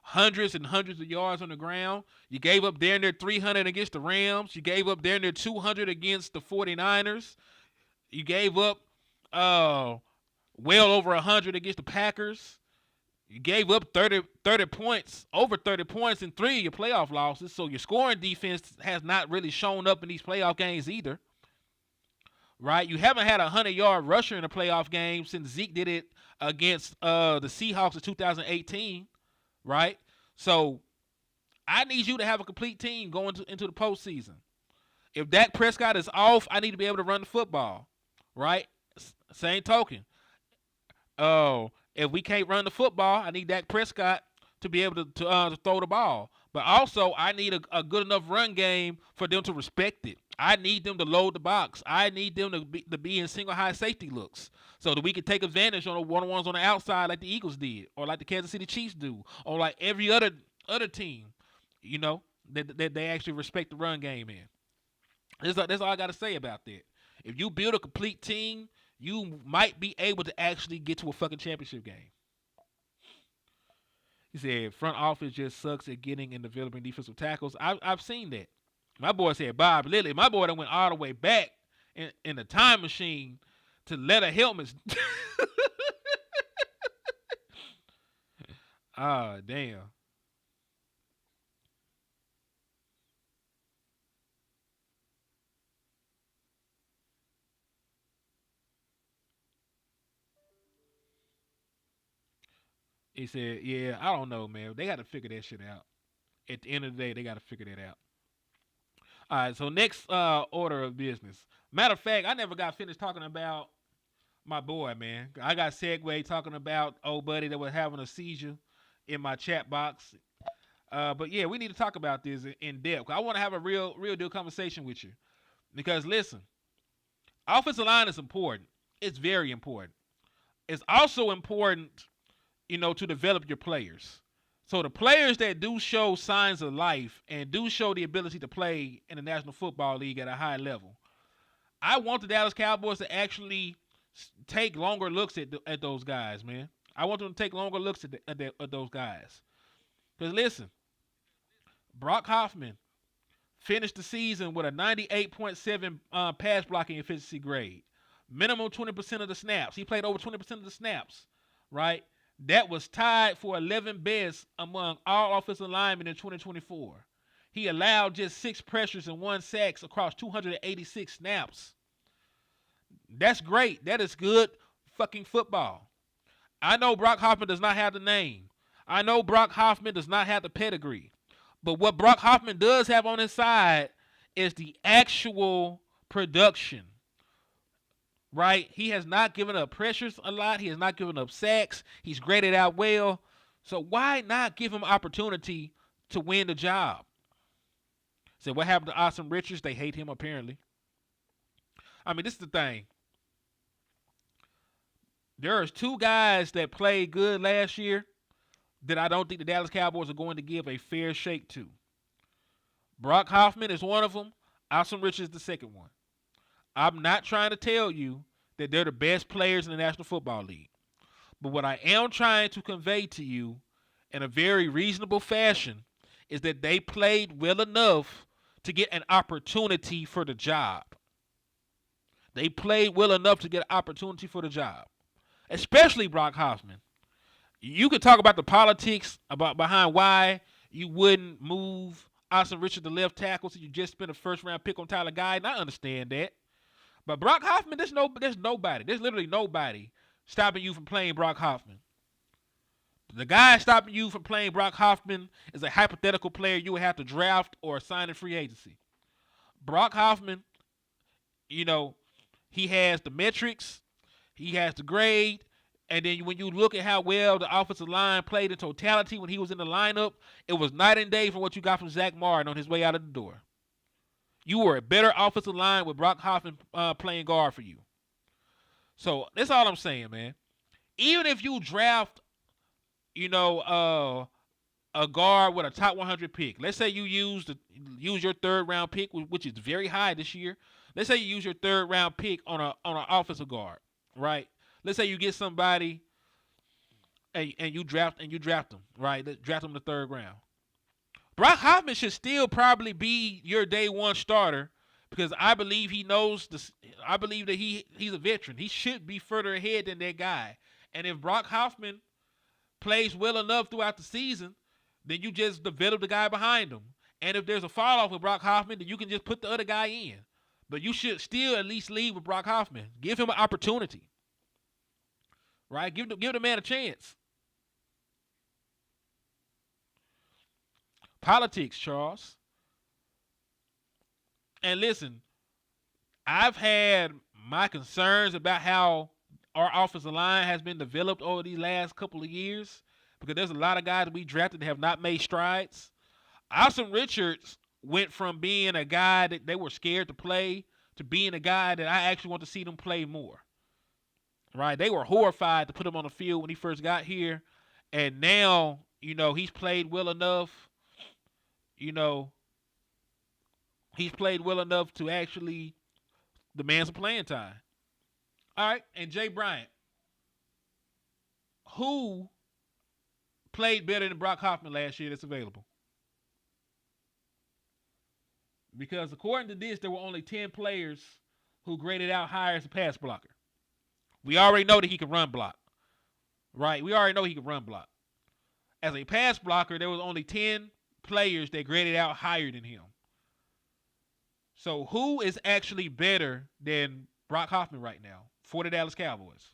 hundreds and hundreds of yards on the ground. You gave up damn near 300 against the Rams. You gave up damn near 200 against the 49ers. You gave up well over 100 against the Packers. You gave up 30 points, over 30 points in 3 of your playoff losses. So your scoring defense has not really shown up in these playoff games either. Right? You haven't had a 100-yard rusher in a playoff game since Zeke did it against the Seahawks in 2018. Right? So I need you to have a complete team going into the postseason. If Dak Prescott is off, I need to be able to run the football. Right? Same token. If we can't run the football, I need Dak Prescott to be able to throw the ball. But also, I need a good enough run game for them to respect it. I need them to load the box. I need them to be in single high safety looks so that we can take advantage on the one-on-ones on the outside like the Eagles did or like the Kansas City Chiefs do or like every other team, you know, that they actually respect the run game in. That's all I got to say about that. If you build a complete team, you might be able to actually get to a fucking championship game. He said, front office just sucks at getting and developing defensive tackles. I've seen that. My boy said Bob Lilly. My boy that went all the way back in the time machine to leather helmets. Ah, damn. He said, yeah, I don't know, man. They got to figure that shit out. At the end of the day, they got to figure that out. All right, so next order of business. Matter of fact, I never got finished talking about my boy, man. I got segued talking about old buddy that was having a seizure in my chat box. But yeah, we need to talk about this in depth. I want to have a real deal conversation with you. Because listen, offensive line is important. It's very important. It's also important, you know, to develop your players. So the players that do show signs of life and do show the ability to play in the National Football League at a high level, I want the Dallas Cowboys to actually take longer looks at those guys, man. I want them to take longer looks at those guys. Because listen, Brock Hoffman finished the season with a 98.7 pass blocking efficiency grade. Minimum 20% of the snaps. He played over 20% of the snaps, right? That was tied for 11 best among all offensive linemen in 2024. He allowed just 6 pressures and 1 sack across 286 snaps. That's great. That is good fucking football. I know Brock Hoffman does not have the name. I know Brock Hoffman does not have the pedigree. But what Brock Hoffman does have on his side is the actual production. Right? He has not given up pressures a lot. He has not given up sacks. He's graded out well. So why not give him opportunity to win the job? So what happened to Austin Richards? They hate him apparently. I mean, this is the thing. There's 2 guys that played good last year that I don't think the Dallas Cowboys are going to give a fair shake to. Brock Hoffman is one of them. Austin Richards is the second one. I'm not trying to tell you that they're the best players in the National Football League. But what I am trying to convey to you in a very reasonable fashion is that they played well enough to get an opportunity for the job. They played well enough to get an opportunity for the job. Especially Brock Hoffman. You could talk about the politics behind why you wouldn't move Austin Richards to left tackle so you just spent a first-round pick on Tyler Guy, and I understand that. But Brock Hoffman, there's nobody. There's literally nobody stopping you from playing Brock Hoffman. The guy stopping you from playing Brock Hoffman is a hypothetical player you would have to draft or sign in free agency. Brock Hoffman, you know, he has the metrics, he has the grade, and then when you look at how well the offensive line played in totality when he was in the lineup, it was night and day from what you got from Zack Martin on his way out of the door. You were a better offensive line with Brock Hoffman playing guard for you. So that's all I'm saying, man. Even if you draft, a guard with a top 100 pick. Let's say you use your third round pick, which is very high this year. Let's say you use your third round pick on an offensive guard, right? Let's say you get somebody and you draft them, right? Draft them in the third round. Brock Hoffman should still probably be your day one starter because I believe he knows this. I believe that he's a veteran. He should be further ahead than that guy. And if Brock Hoffman plays well enough throughout the season, then you just develop the guy behind him. And if there's a fall off with Brock Hoffman, then you can just put the other guy in. But you should still at least lead with Brock Hoffman. Give him an opportunity. Right? Give the man a chance. Politics, Charles. And listen, I've had my concerns about how our offensive line has been developed over these last couple of years because there's a lot of guys we drafted that have not made strides. Austin Richards went from being a guy that they were scared to play to being a guy that I actually want to see them play more. Right? They were horrified to put him on the field when he first got here. And now, he's played well enough. He's played well enough to actually demand some playing time. All right, and Jay Bryant. Who played better than Brock Hoffman last year that's available? Because according to this, there were only 10 players who graded out higher as a pass blocker. We already know that he can run block. Right? We already know he can run block. As a pass blocker, there was only 10 players that graded out higher than him. So who is actually better than Brock Hoffman right now for the Dallas Cowboys?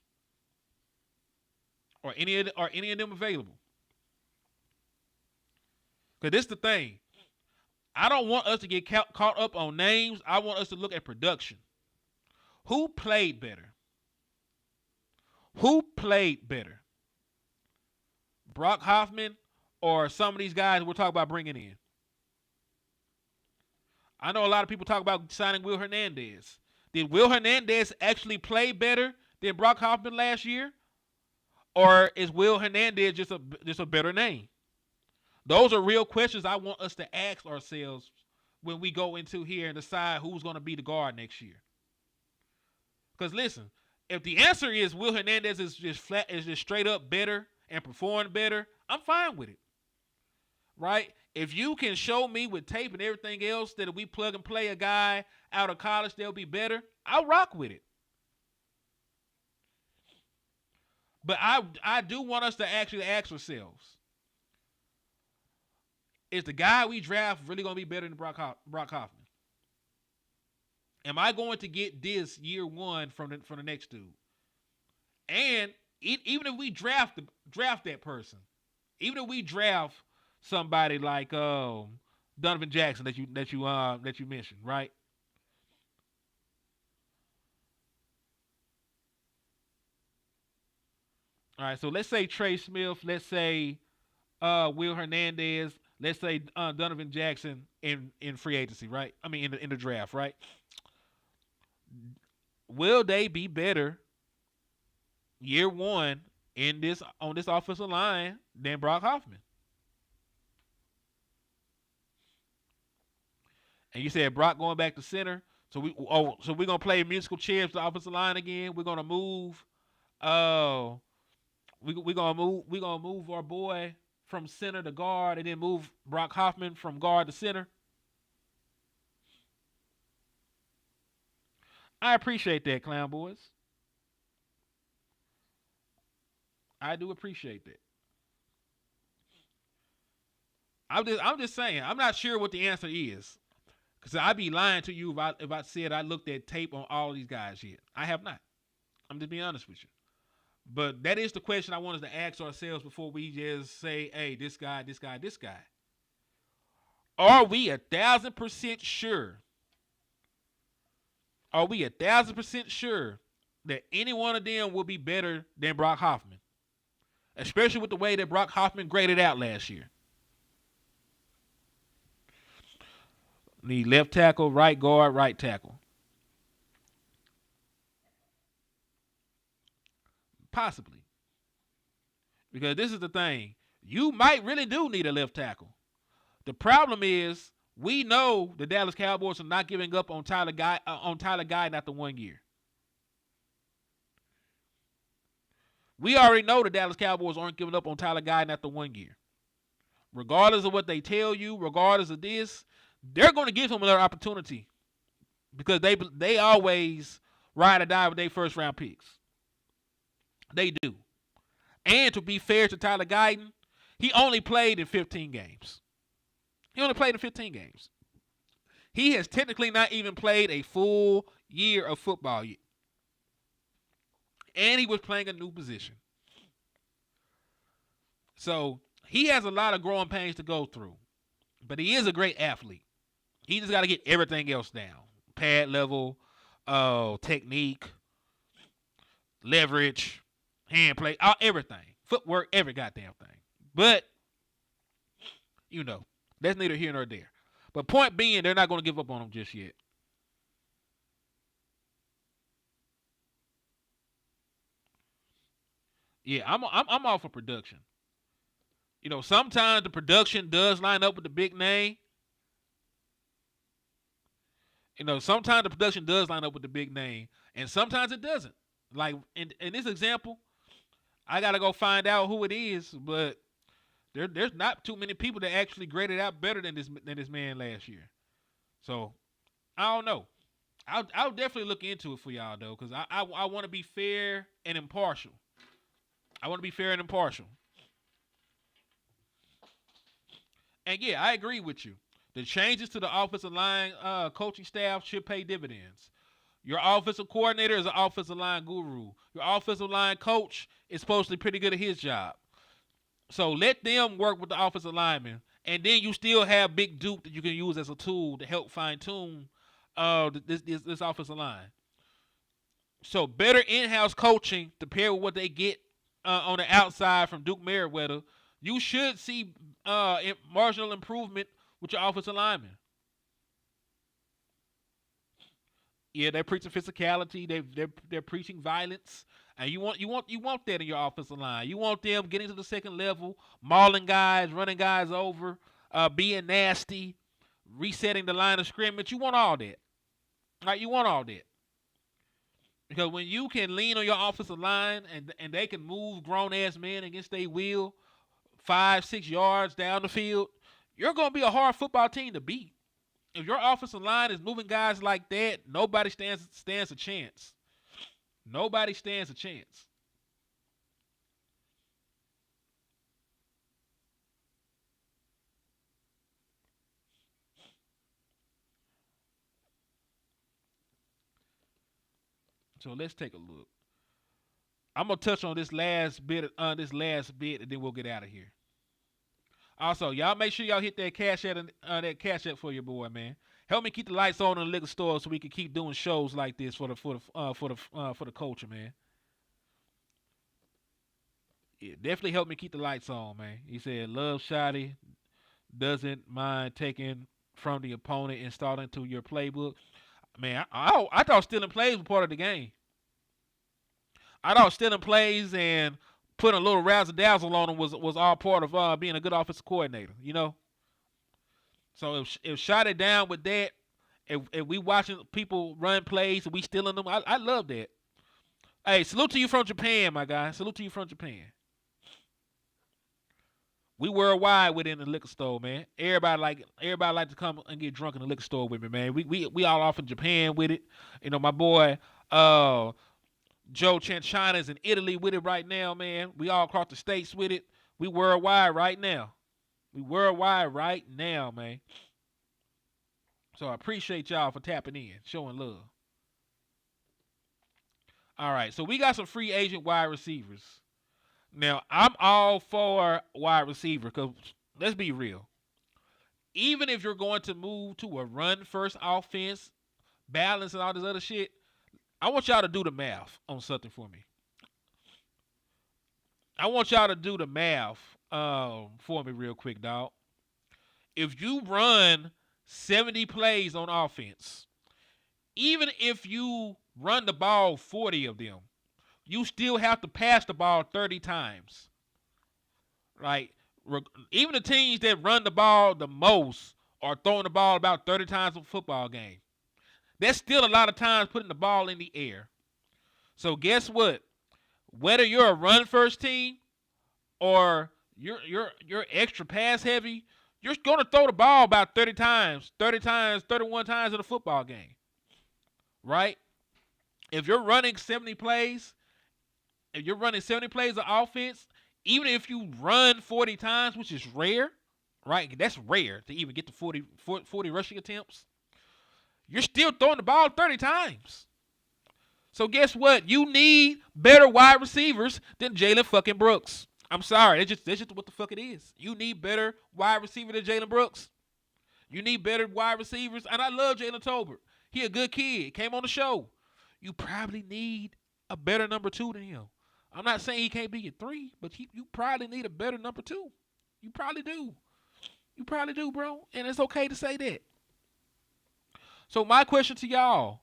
Or any of them available? Because this is the thing. I don't want us to get caught up on names. I want us to look at production. Who played better? Who played better? Brock Hoffman or some of these guys we're talking about bringing in? I know a lot of people talk about signing Will Hernandez. Did Will Hernandez actually play better than Brock Hoffman last year? Or is Will Hernandez just a better name? Those are real questions I want us to ask ourselves when we go into here and decide who's going to be the guard next year. Because listen, if the answer is Will Hernandez is just straight up better and performed better, I'm fine with it. Right? If you can show me with tape and everything else that if we plug and play a guy out of college, they'll be better, I'll rock with it. But I do want us to actually ask ourselves, is the guy we draft really going to be better than Brock Hoffman? Am I going to get this year one from the next dude? And even if we draft that person, even if we draft somebody like Donovan Jackson that you mentioned, right? All right, so let's say Trey Smith, let's say Will Hernandez, let's say Donovan Jackson in free agency, right? I mean in the draft, right? Will they be better year one on this offensive line than Brock Hoffman? And you said Brock going back to center. So we're gonna play musical chairs to the offensive line again. We're gonna move. We're gonna move our boy from center to guard, and then move Brock Hoffman from guard to center. I appreciate that, Clown Boys. I do appreciate that. I'm just saying. I'm not sure what the answer is. Because I'd be lying to you if I said I looked at tape on all these guys yet. I have not. I'm just being honest with you. But that is the question I want us to ask ourselves before we just say, hey, this guy, this guy, this guy. Are we 1,000% sure? Are we 1,000% sure that any one of them will be better than Brock Hoffman? Especially with the way that Brock Hoffman graded out last year. Need left tackle, right guard, right tackle. Possibly. Because this is the thing. You might really do need a left tackle. The problem is we know the Dallas Cowboys are not giving up on Tyler Guyton after 1 year. We already know the Dallas Cowboys aren't giving up on Tyler Guyton after 1 year. Regardless of what they tell you, regardless of this, they're going to give him another opportunity because they always ride or die with their first round picks. They do. And to be fair to Tyler Guyton, he only played in 15 games. He only played in 15 games. He has technically not even played a full year of football yet. And he was playing a new position. So he has a lot of growing pains to go through. But he is a great athlete. He just got to get everything else down. Pad level, technique, leverage, hand play, everything. Footwork, every goddamn thing. But, that's neither here nor there. But point being, they're not going to give up on him just yet. Yeah, I'm all for production. Sometimes the production does line up with the big name. Sometimes the production does line up with the big name, and sometimes it doesn't. Like in this example, I gotta go find out who it is, but there's not too many people that actually graded out better than this man last year. So I don't know. I'll definitely look into it for y'all though, because I want to be fair and impartial. And yeah, I agree with you. The changes to the offensive line coaching staff should pay dividends. Your offensive coordinator is an offensive line guru. Your offensive line coach is supposed to be pretty good at his job. So let them work with the offensive linemen. And then you still have Big Duke that you can use as a tool to help fine-tune this offensive line. So better in-house coaching to pair with what they get on the outside from Duke Merriweather, you should see marginal improvement with your offensive linemen. Yeah, they're preaching physicality. They're preaching violence, and you want that in your offensive line. You want them getting to the second level, mauling guys, running guys over, being nasty, resetting the line of scrimmage. You want all that, right? You want all that. Because when you can lean on your offensive line and they can move grown-ass men against their will 5-6 yards down the field, you're going to be a hard football team to beat. If your offensive line is moving guys like that, nobody stands a chance. Nobody stands a chance. So let's take a look. I'm gonna touch on this last bit, and then we'll get out of here. Also, y'all make sure y'all hit that cash app for your boy, man. Help me keep the lights on in the liquor store so we can keep doing shows like this for the culture, man. Yeah, definitely help me keep the lights on, man. He said, "Love Shotty doesn't mind taking from the opponent and starting to your playbook." Man, I thought stealing plays was part of the game. I thought stealing plays and putting a little razzle-dazzle on them was all part of being a good offensive coordinator, So if shot it down with that, if we watching people run plays and we stealing them, I love that. Hey, salute to you from Japan, my guy. Salute to you from Japan. We worldwide within the liquor store, man. Everybody like to come and get drunk in the liquor store with me, man. We all off in Japan with it. My boy Joe Chanchana is in Italy with it right now, man. We all across the states with it. We worldwide right now. Man. So I appreciate y'all for tapping in, showing love. All right, so we got some free agent wide receivers. Now, I'm all for wide receiver because let's be real. Even if you're going to move to a run-first offense, balance and all this other shit, I want y'all to do the math on something for me. I want y'all to do the math for me real quick, dog. If you run 70 plays on offense, even if you run the ball 40 of them, you still have to pass the ball 30 times. Right? Even the teams that run the ball the most are throwing the ball about 30 times a football game. That's still a lot of times putting the ball in the air. So guess what? Whether you're a run first team or you're extra pass heavy, you're going to throw the ball about 30 times, 31 times in a football game. Right? If you're running 70 plays, of offense, even if you run 40 times, which is rare, right? That's rare to even get to 40 rushing attempts. You're still throwing the ball 30 times. So guess what? You need better wide receivers than Jalen fucking Brooks. I'm sorry. That's just what the fuck it is. You need better wide receiver than Jalen Brooks. You need better wide receivers. And I love Jalen Tolbert. He a good kid. Came on the show. You probably need a better number 2 than him. I'm not saying he can't be your 3, but you probably need a better number 2. You probably do. You probably do, bro. And it's okay to say that. So my question to y'all,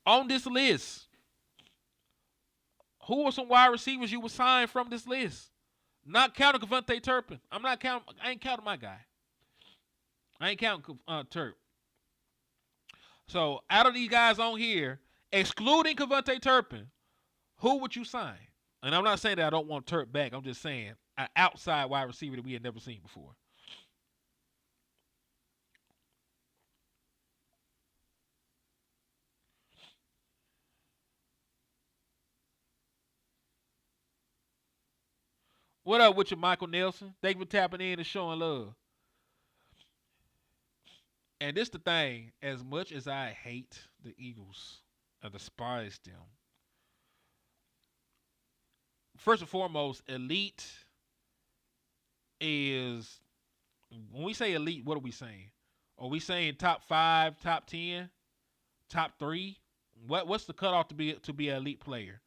on this list, who are some wide receivers you would sign from this list? Not counting Cavante Turpin. I ain't counting my guy. I ain't counting Turp. So out of these guys on here, excluding Cavante Turpin, who would you sign? And I'm not saying that I don't want Turp back. I'm just saying an outside wide receiver that we had never seen before. What up with you, Michael Nelson? Thank you for tapping in and showing love. And this the thing, as much as I hate the Eagles or despise them, first and foremost, elite is, when we say elite, what are we saying? Are we saying top 5, top 10, top 3? What's the cutoff to be an elite player?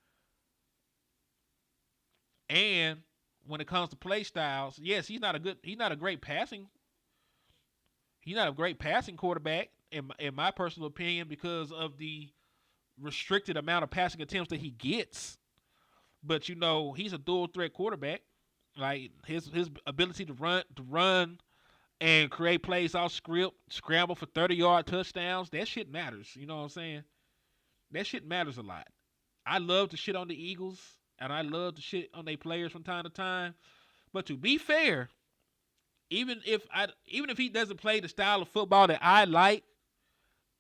And when it comes to play styles, yes, he's not a great passing quarterback in my personal opinion because of the restricted amount of passing attempts that he gets. But he's a dual threat quarterback. Like his ability to run and create plays off script, scramble for 30-yard touchdowns, that shit matters. You know what I'm saying? That shit matters a lot. I love to shit on the Eagles, and I love to shit on their players from time to time. But to be fair, even if he doesn't play the style of football that I like,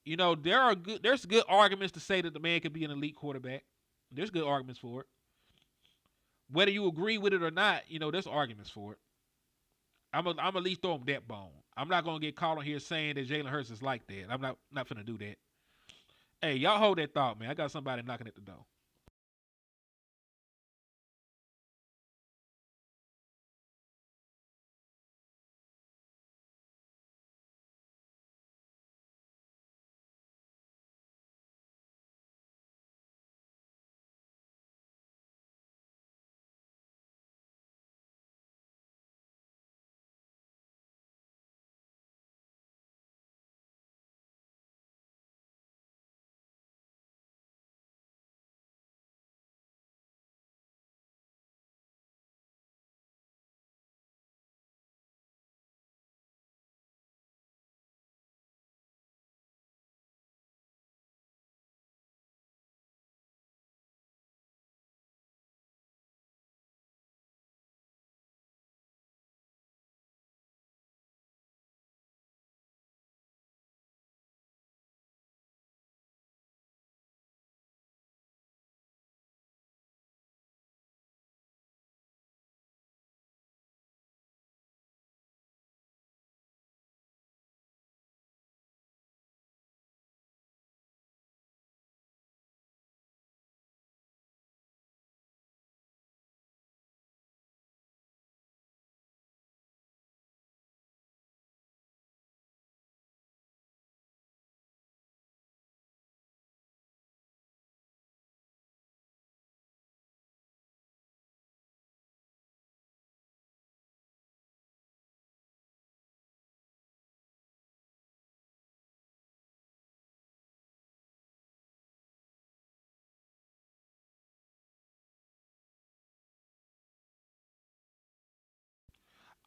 there's good arguments to say that the man could be an elite quarterback. There's good arguments for it. Whether you agree with it or not, there's arguments for it. I'm at least throw him that bone. I'm not gonna get caught on here saying that Jalen Hurts is like that. I'm not finna do that. Hey, y'all hold that thought, man. I got somebody knocking at the door.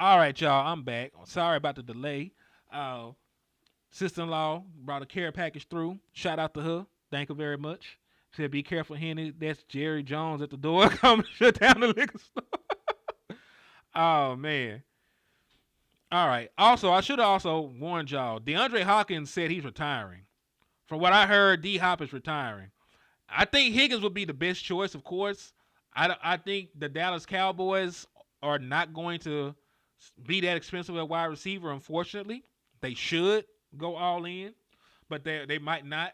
All right, y'all. I'm back. Sorry about the delay. Sister-in-law brought a care package through. Shout out to her. Thank her very much. Said, be careful, Henny. That's Jerry Jones at the door. Come shut down the liquor store. Oh, man. All right. Also, I should have also warned y'all. DeAndre Hopkins said he's retiring. From what I heard, D-Hop is retiring. I think Higgins would be the best choice, of course. I think the Dallas Cowboys are not going to be that expensive at wide receiver, unfortunately. They should go all in, but they might not.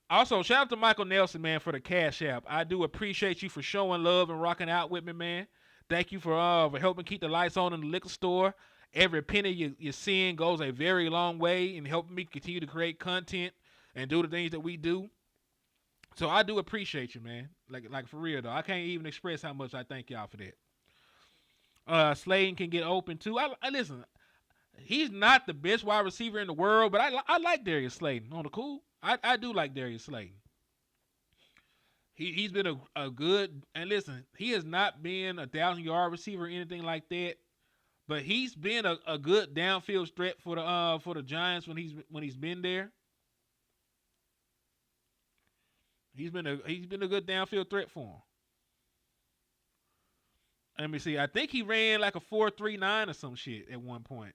Also, shout out to Michael Nelson, man, for the Cash App. I do appreciate you for showing love and rocking out with me, man. Thank you for helping keep the lights on in the liquor store. Every penny you're seeing goes a very long way in helping me continue to create content and do the things that we do. So I do appreciate you, man. Like for real, though. I can't even express how much I thank y'all for that. Slayton can get open, too. I listen, he's not the best wide receiver in the world, but I like Darius Slayton. On the cool, I do like Darius Slayton. He's been a good, and listen, he has not been a 1,000-yard receiver or anything like that, but he's been a good downfield threat for the Giants when he's been there. He's been a good downfield threat for him. Let me see. I think he ran like a 4.39 or some shit at one point.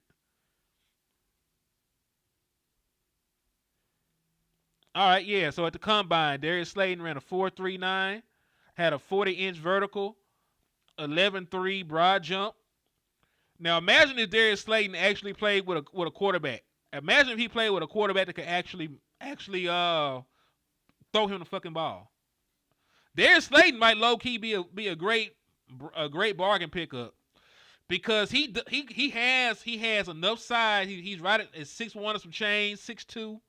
All right, yeah. So at the combine, Darius Slayton ran a 4.39, had a 40-inch vertical, 11.3 broad jump. Now imagine if Darius Slayton actually played with a quarterback. Imagine if he played with a quarterback that could actually throw him the fucking ball. Darius Slayton might low key be a great bargain pickup because he has enough size. He's right at 6'1" or some change, 6'2".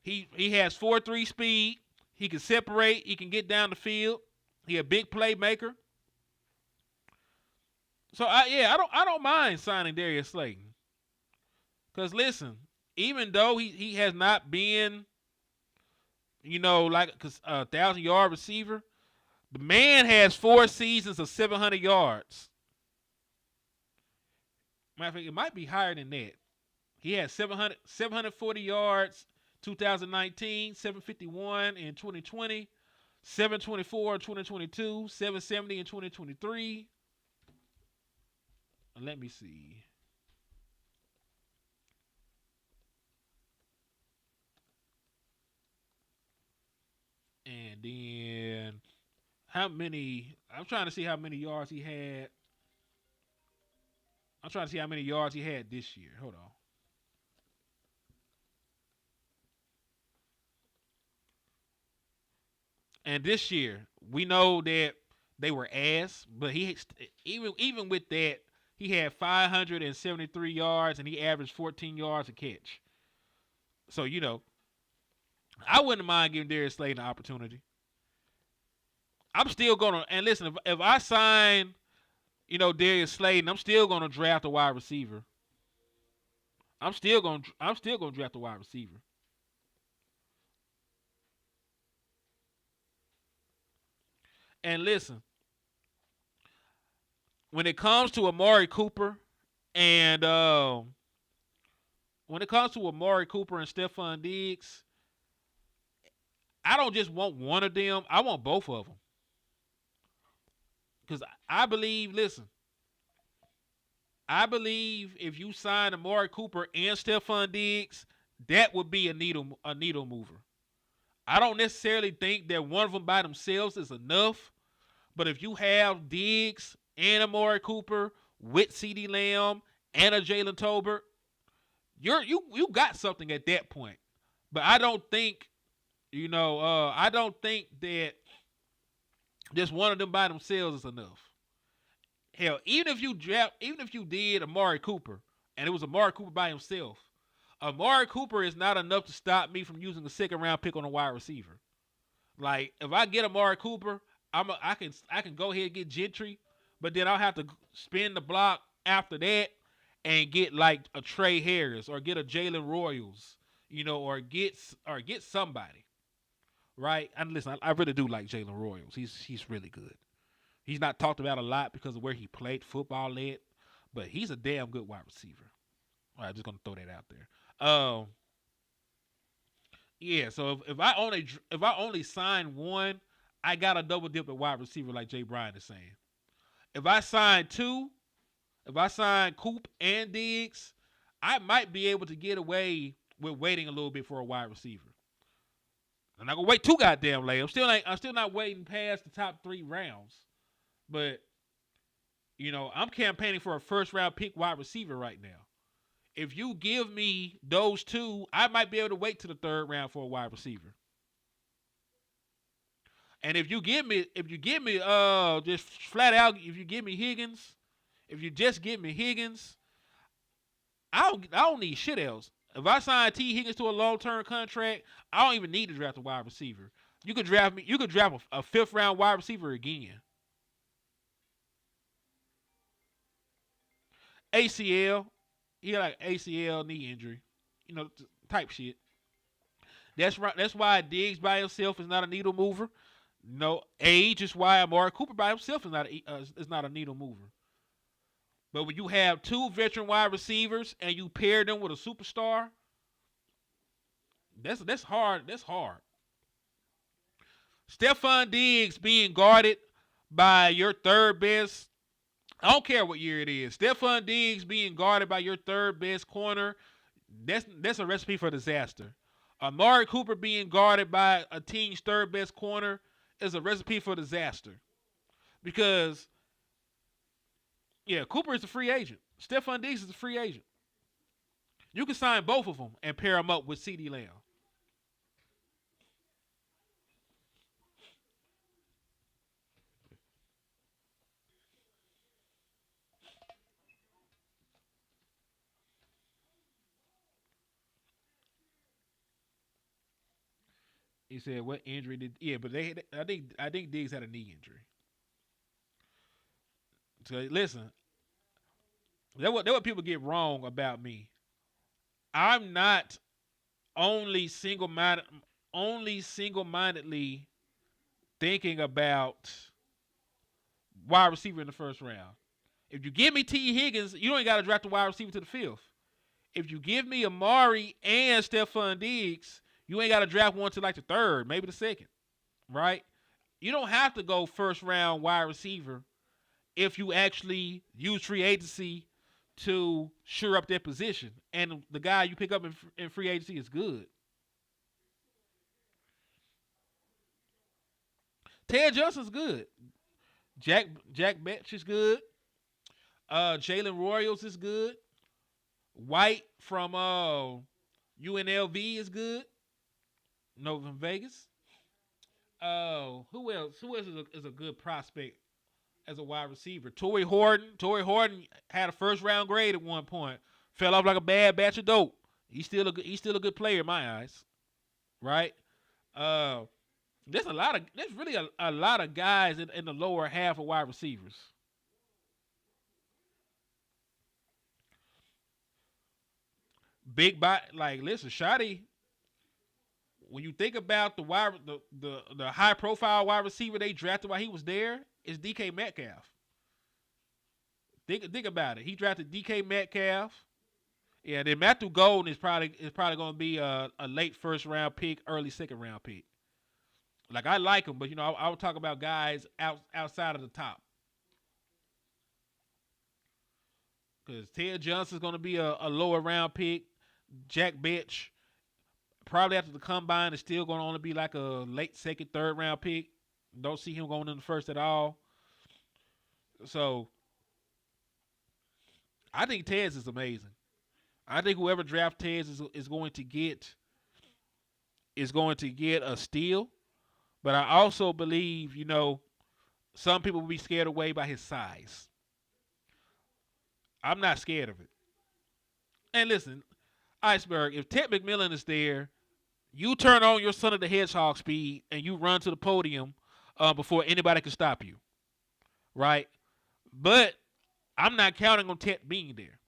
He has 4.3 speed. He can separate. He can get down the field. He a big playmaker. So I don't mind signing Darius Slayton. Cause listen, even though he has not been, like a 1,000-yard receiver, the man has 4 seasons of 700 yards. Matter of fact, it might be higher than that. He had 740 yards 2019, 751 in 2020, 724 in 2022, 770 in 2023. Let me see. And then I'm trying to see how many yards he had. I'm trying to see how many yards he had this year. Hold on. And this year, we know that they were ass, but even with that, he had 573 yards and he averaged 14 yards a catch. So, I wouldn't mind giving Darius Slayton an opportunity. I'm still gonna, and listen, if I sign, Darius Slayton, I'm still gonna draft a wide receiver. I'm still gonna draft a wide receiver. And listen, when it comes to Amari Cooper and Stephon Diggs, I don't just want one of them. I want both of them. Because I believe if you sign Amari Cooper and Stephon Diggs, that would be a needle mover. I don't necessarily think that one of them by themselves is enough. But if you have Diggs and Amari Cooper with CeeDee Lamb and a Jalen Tolbert, you got something at that point. But I don't think, I don't think that just one of them by themselves is enough. Hell, even if you did Amari Cooper and it was Amari Cooper by himself, Amari Cooper is not enough to stop me from using a second-round pick on a wide receiver. Like, if I get Amari Cooper, I can go ahead and get Gentry, but then I'll have to spin the block after that and get like a Trey Harris or get a Jalen Royals, or get somebody, right? And listen, I really do like Jalen Royals. He's really good. He's not talked about a lot because of where he played football at, but he's a damn good wide receiver. All right, just gonna throw that out there. Yeah. So if I only sign one, I got to double dip at wide receiver, like Jay Bryan is saying. If I sign two, if I sign Coop and Diggs, I might be able to get away with waiting a little bit for a wide receiver. I'm not gonna wait too goddamn late. I'm still not waiting past the top 3 rounds. But I'm campaigning for a first round pick wide receiver right now. If you give me those two, I might be able to wait to the 3rd round for a wide receiver. And if you give me just flat out, if you give me Higgins, if you just give me Higgins, I don't need shit else. If I sign T. Higgins to a long-term contract, I don't even need to draft a wide receiver. You could draft a 5th round wide receiver again. ACL, he had like ACL knee injury, type shit. That's right. That's why Diggs by himself is not a needle mover. Age is why Amari Cooper by himself is not a needle mover. But when you have 2 veteran wide receivers and you pair them with a superstar, that's hard. That's hard. Stephon Diggs being guarded by your 3rd best. I don't care what year it is. Stephon Diggs being guarded by your 3rd best corner, that's a recipe for disaster. Amari Cooper being guarded by a team's 3rd best corner is a recipe for disaster. Because, Cooper is a free agent. Stephon Diggs is a free agent. You can sign both of them and pair them up with CeeDee Lamb. He said, "What injury did?" Yeah, but I think Diggs had a knee injury. So listen, that's what people get wrong about me. I'm not only single-mindedly thinking about wide receiver in the 1st round. If you give me T. Higgins, you don't got to draft a wide receiver to the 5th. If you give me Amari and Stephon Diggs, you ain't got to draft one to like the 3rd, maybe the 2nd, right? You don't have to go 1st round wide receiver if you actually use free agency to shore up that position. And the guy you pick up in free agency is good. Ted Johnson's good. Jack Betch is good. Jalen Royals is good. White from UNLV is good. From Vegas. Who else? Who else is a good prospect as a wide receiver? Torrey Horton. Torrey Horton had a 1st round grade at one point. Fell off like a bad batch of dope. He's still a good player in my eyes, right? There's really a lot of guys in the lower half of wide receivers. Big body, listen, Shotty. When you think about the high profile wide receiver they drafted while he was there, it's DK Metcalf. Think about it. He drafted DK Metcalf. Yeah, then Matthew Golden is probably going to be a late 1st round pick, early 2nd round pick. I like him, but I would talk about guys outside of the top. Because Ted Johnson's going to be a lower round pick. Jack Betch, probably after the combine, is still going to only be like a late 2nd, 3rd round pick. Don't see him going in the 1st at all. So I think Tez is amazing. I think whoever drafts Tez is going to get a steal. But I also believe, some people will be scared away by his size. I'm not scared of it. And listen, Iceberg, if Ted McMillan is there, you turn on your Son of the Hedgehog speed and you run to the podium before anybody can stop you. Right? But I'm not counting on Ted being there.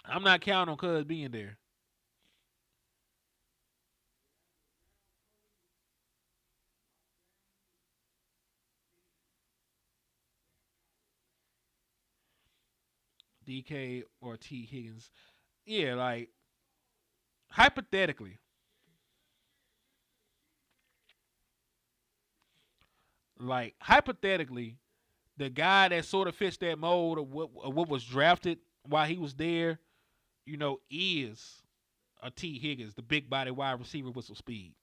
I'm not counting on Cuz being there. DK or T Higgins. Yeah, like hypothetically, hypothetically, the guy that sort of fits that mold of what was drafted while he was there, is a T Higgins, the big body wide receiver with some speed.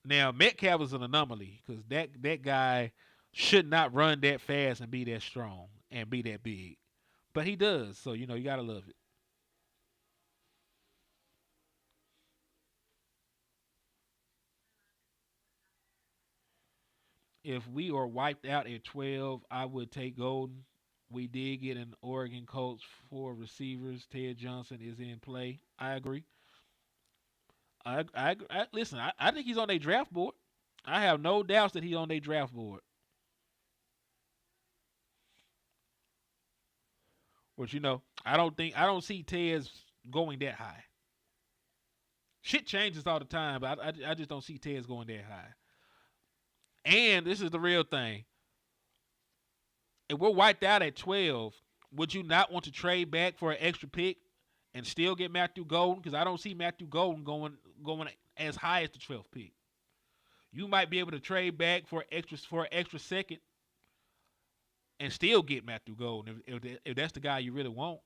Now Metcalf is an anomaly because that guy should not run that fast and be that strong and be that big, but he does. So you gotta love it. If we are wiped out at 12, I would take Golden. We did get an Oregon coach for receivers. Ted Johnson is in play. I agree. Listen. I think he's on their draft board. I have no doubts that he's on their draft board. But I don't see Ted's going that high. Shit changes all the time, but I just don't see Ted's going that high. And this is the real thing. If we're wiped out at 12, would you not want to trade back for an extra pick and still get Matthew Golden? Because I don't see Matthew Golden going as high as the 12th pick. You might be able to trade back for an extra second and still get Matthew Golden if that's the guy you really want.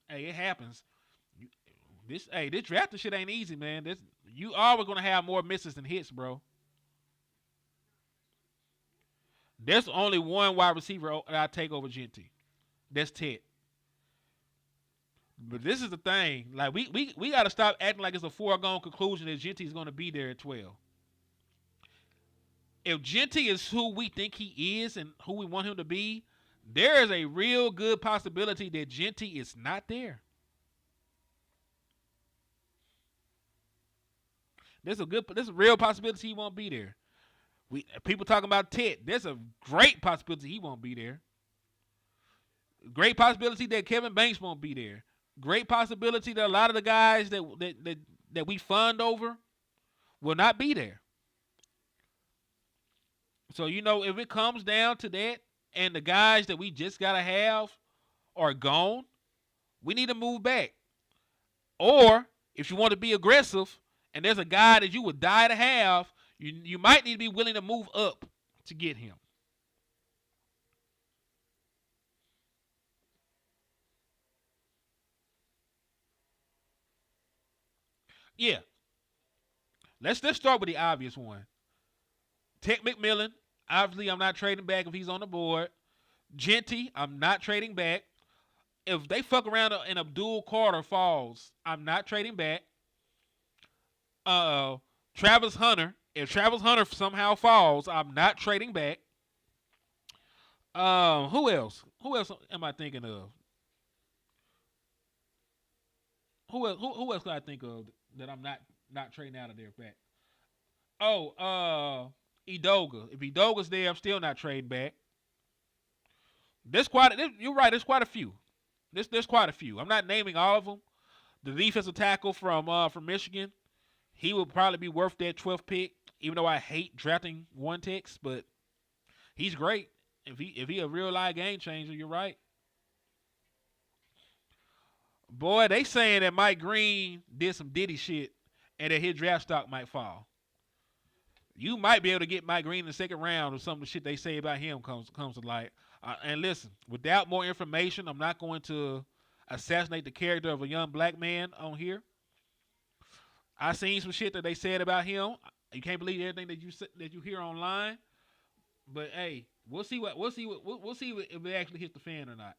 Hey, it happens. This drafting shit ain't easy, man. You always gonna have more misses than hits, bro. There's only one wide receiver that I take over Genty. That's Ted. But this is the thing. Like we gotta stop acting like it's a foregone conclusion that Genty is gonna be there at 12. If Genty is who we think he is and who we want him to be, there is a real good possibility that Genty is not there. There's a real possibility he won't be there. People talking about Ted. There's a great possibility he won't be there. Great possibility that Kevin Banks won't be there. Great possibility that a lot of the guys that we fund over will not be there. So if it comes down to that, and the guys that we just gotta have are gone, we need to move back. Or if you want to be aggressive, and there's a guy that you would die to have, you might need to be willing to move up to get him. Yeah. Let's start with the obvious one. Tech McMillan. Obviously, I'm not trading back if he's on the board. Genty, I'm not trading back. If they fuck around and Abdul Carter falls, I'm not trading back. Travis Hunter. If Travis Hunter somehow falls, I'm not trading back. Who else? Who else am I thinking of? Who else could I think of that I'm not trading out of their back? Oh, Edoga. If Edoga's there, I'm still not trading back. You're right. There's quite a few. There's quite a few. I'm not naming all of them. The defensive tackle from Michigan, he would probably be worth that 12th pick. Even though I hate drafting one ticks, but he's great. If he a real live game changer, you're right. Boy, they saying that Mike Green did some Diddy shit and that his draft stock might fall. You might be able to get Mike Green in the second round or some of the shit they say about him comes to light. And listen, without more information, I'm not going to assassinate the character of a young black man on here. I seen some shit that they said about him. You can't believe everything that you hear online. But hey, we'll see if it actually hits the fan or not.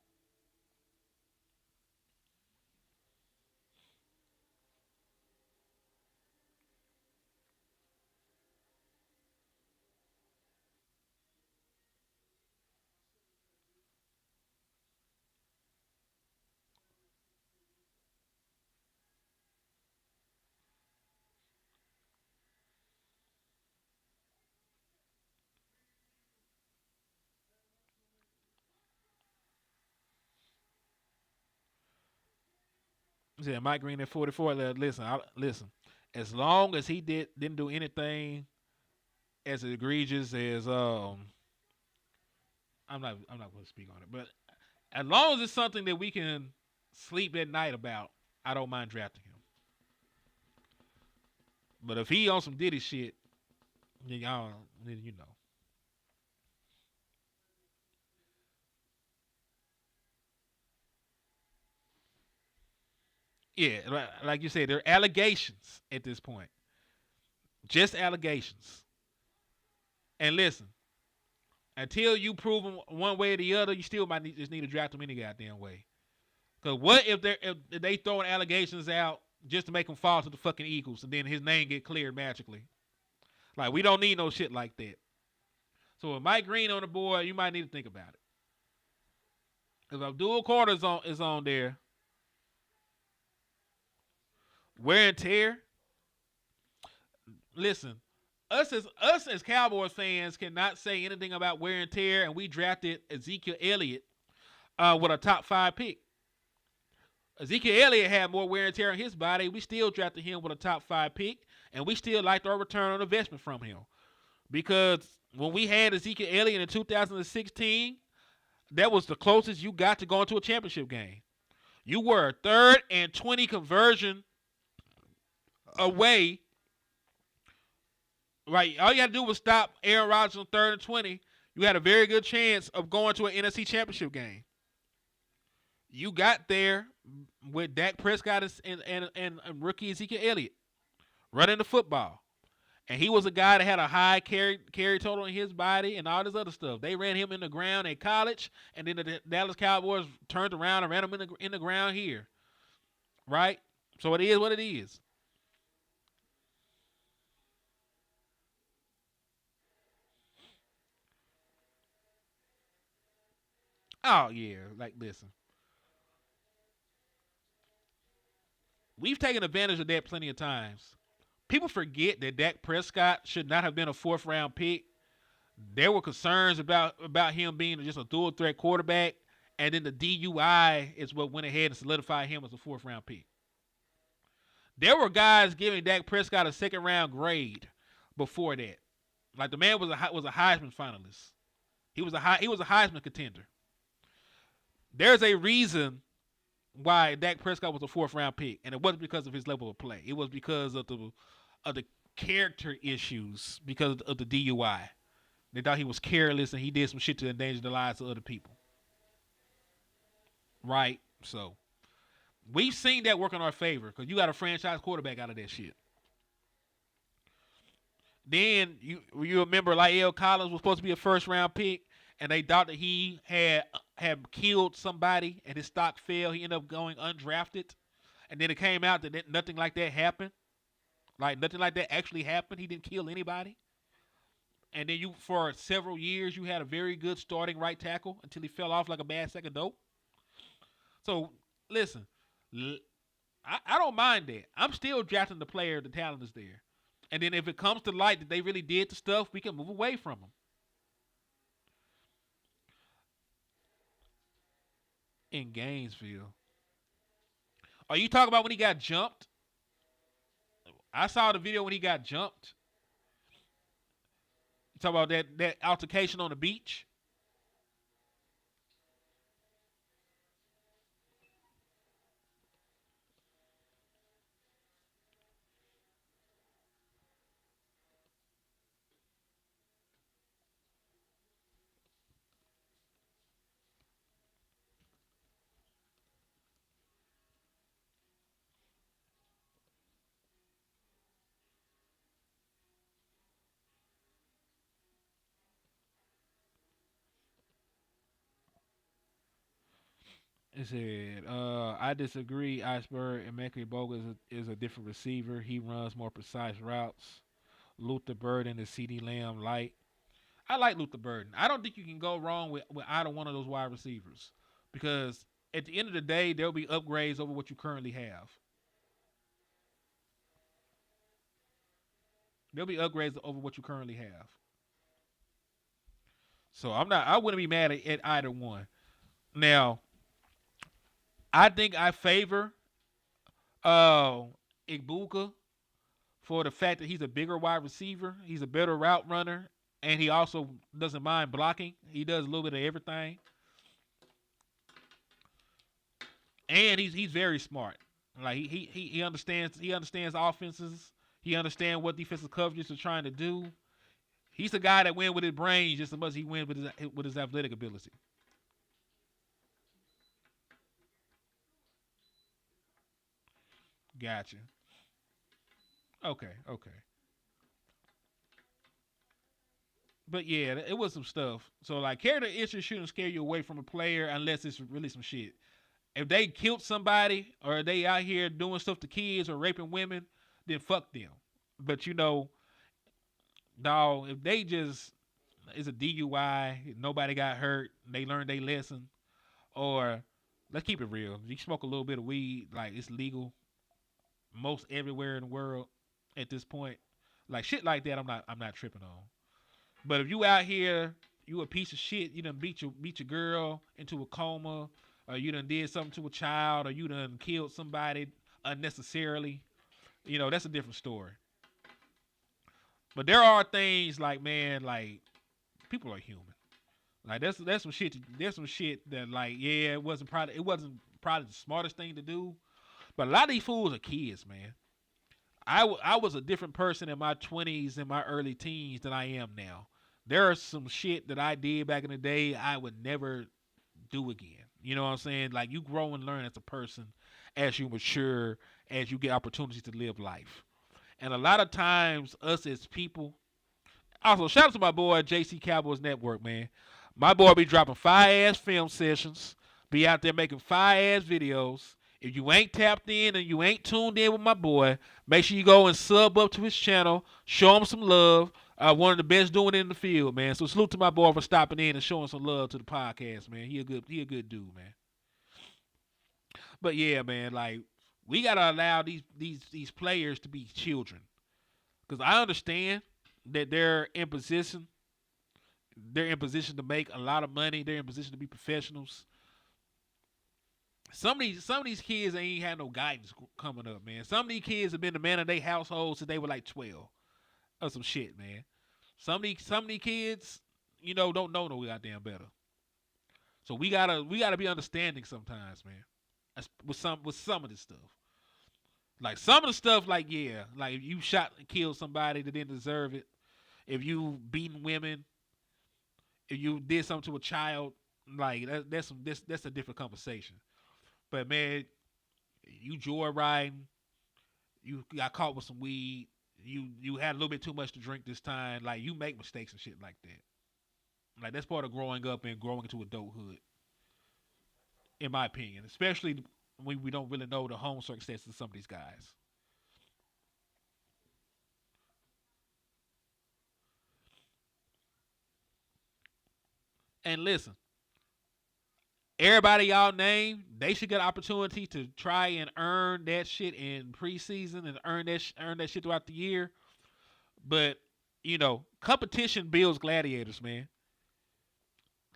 Yeah, Mike Green at 44. Listen. as long as he didn't do anything as egregious as I'm not going to speak on it, but as long as it's something that we can sleep at night about, I don't mind drafting him. But if he on some Diddy shit, then you know. Yeah, like you said, there are allegations at this point. Just allegations. And listen, until you prove them one way or the other, you still might just need to draft them any goddamn way. Because what if they throwing allegations out just to make him fall to the fucking Eagles and then his name get cleared magically? Like, we don't need no shit like that. So with Mike Green on the board, you might need to think about it. If Abdul Carter is on there, wear and tear. Listen, us as Cowboys fans cannot say anything about wear and tear, and we drafted Ezekiel Elliott with a top 5 pick. Ezekiel Elliott had more wear and tear on his body. We still drafted him with a top 5 pick, and we still liked our return on investment from him. Because when we had Ezekiel Elliott in 2016, that was the closest you got to going to a championship game. You were a 3rd and 20 conversion away. Right, all you had to do was stop Aaron Rodgers on 3rd and 20. You had a very good chance of going to an NFC championship game. You got there with Dak Prescott and rookie Ezekiel Elliott running the football. And he was a guy that had a high carry total in his body and all this other stuff. They ran him in the ground at college, and then the Dallas Cowboys turned around and ran him in the ground here. Right? So it is what it is. Oh, yeah. Like, listen. We've taken advantage of that plenty of times. People forget that Dak Prescott should not have been a 4th-round pick. There were concerns about him being just a dual-threat quarterback, and then the DUI is what went ahead and solidified him as a 4th-round pick. There were guys giving Dak Prescott a 2nd-round grade before that. Like, the man was a Heisman finalist. He was a Heisman contender. There's a reason why Dak Prescott was a 4th-round pick, and it wasn't because of his level of play. It was because of the character issues, because of the DUI. They thought he was careless and he did some shit to endanger the lives of other people. Right? So, we've seen that work in our favor because you got a franchise quarterback out of that shit. Then, you remember La'el Collins was supposed to be a 1st-round pick, and they thought that he had killed somebody and his stock fell. He ended up going undrafted. And then it came out that nothing like that happened. Like, nothing like that actually happened. He didn't kill anybody. And then for several years, you had a very good starting right tackle until he fell off like a bad sack of dope. So, listen, I don't mind that. I'm still drafting the player. The talent is there. And then if it comes to light that they really did the stuff, we can move away from them. In Gainesville. Are you talking about when he got jumped? I saw the video when he got jumped. You talking about that altercation on the beach? It said, I disagree. Iceberg and Macri Bogus is a different receiver. He runs more precise routes. Luther Burden is CD Lamb light. I like Luther Burden. I don't think you can go wrong with either one of those wide receivers because at the end of the day, there'll be upgrades over what you currently have. There'll be upgrades over what you currently have. So I wouldn't be mad at either one. Now, I think I favor Ibuka for the fact that he's a bigger wide receiver. He's a better route runner, and he also doesn't mind blocking. He does a little bit of everything. And he's very smart. Like he understands offenses. He understands what defensive coverages are trying to do. He's a guy that wins with his brain just as much as he wins with his athletic ability. Gotcha. Okay. But yeah, it was some stuff. So like character issues shouldn't scare you away from a player unless it's really some shit. If they killed somebody or they out here doing stuff to kids or raping women, then fuck them. But dog, if they just it's a DUI, nobody got hurt, they learned their lesson, or let's keep it real. You smoke a little bit of weed, like it's legal most everywhere in the world at this point. Like shit like that, I'm not tripping on. But if you out here, you a piece of shit, you done beat your girl into a coma, or you done did something to a child, or you done killed somebody unnecessarily, that's a different story. But there are things like, man, like people are human. Like that's some shit. There's some shit that like, yeah, it wasn't probably the smartest thing to do. But a lot of these fools are kids, man. I was a different person in my 20s and my early teens than I am now. There are some shit that I did back in the day I would never do again. You know what I'm saying? Like you grow and learn as a person as you mature, as you get opportunities to live life. And a lot of times us as people, also shout out to my boy JC Cowboys Network, man. My boy be dropping fire-ass film sessions, be out there making fire-ass videos. If you ain't tapped in and you ain't tuned in with my boy, make sure you go and sub up to his channel, show him some love. One of the best doing it in the field, man. So salute to my boy for stopping in and showing some love to the podcast, man. He a good dude, man. But yeah, man, like we gotta allow these players to be children, because I understand that they're in position to make a lot of money. They're in position to be professionals. Some of these kids ain't had no guidance coming up, man. Some of these kids have been the man of their household since they were like 12 or some shit, man. Some of these kids, don't know no goddamn better. So we gotta be understanding sometimes, man. With some of this stuff. Like some of the stuff, like yeah, like if you shot and killed somebody that didn't deserve it, if you beating women, if you did something to a child, like that's a different conversation. But man, you joyriding, you got caught with some weed, you had a little bit too much to drink this time, like you make mistakes and shit like that. Like that's part of growing up and growing into adulthood, in my opinion. Especially when we don't really know the home circumstances of some of these guys. And listen, everybody y'all name, they should get an opportunity to try and earn that shit in preseason and earn that shit throughout the year. But, competition builds gladiators, man.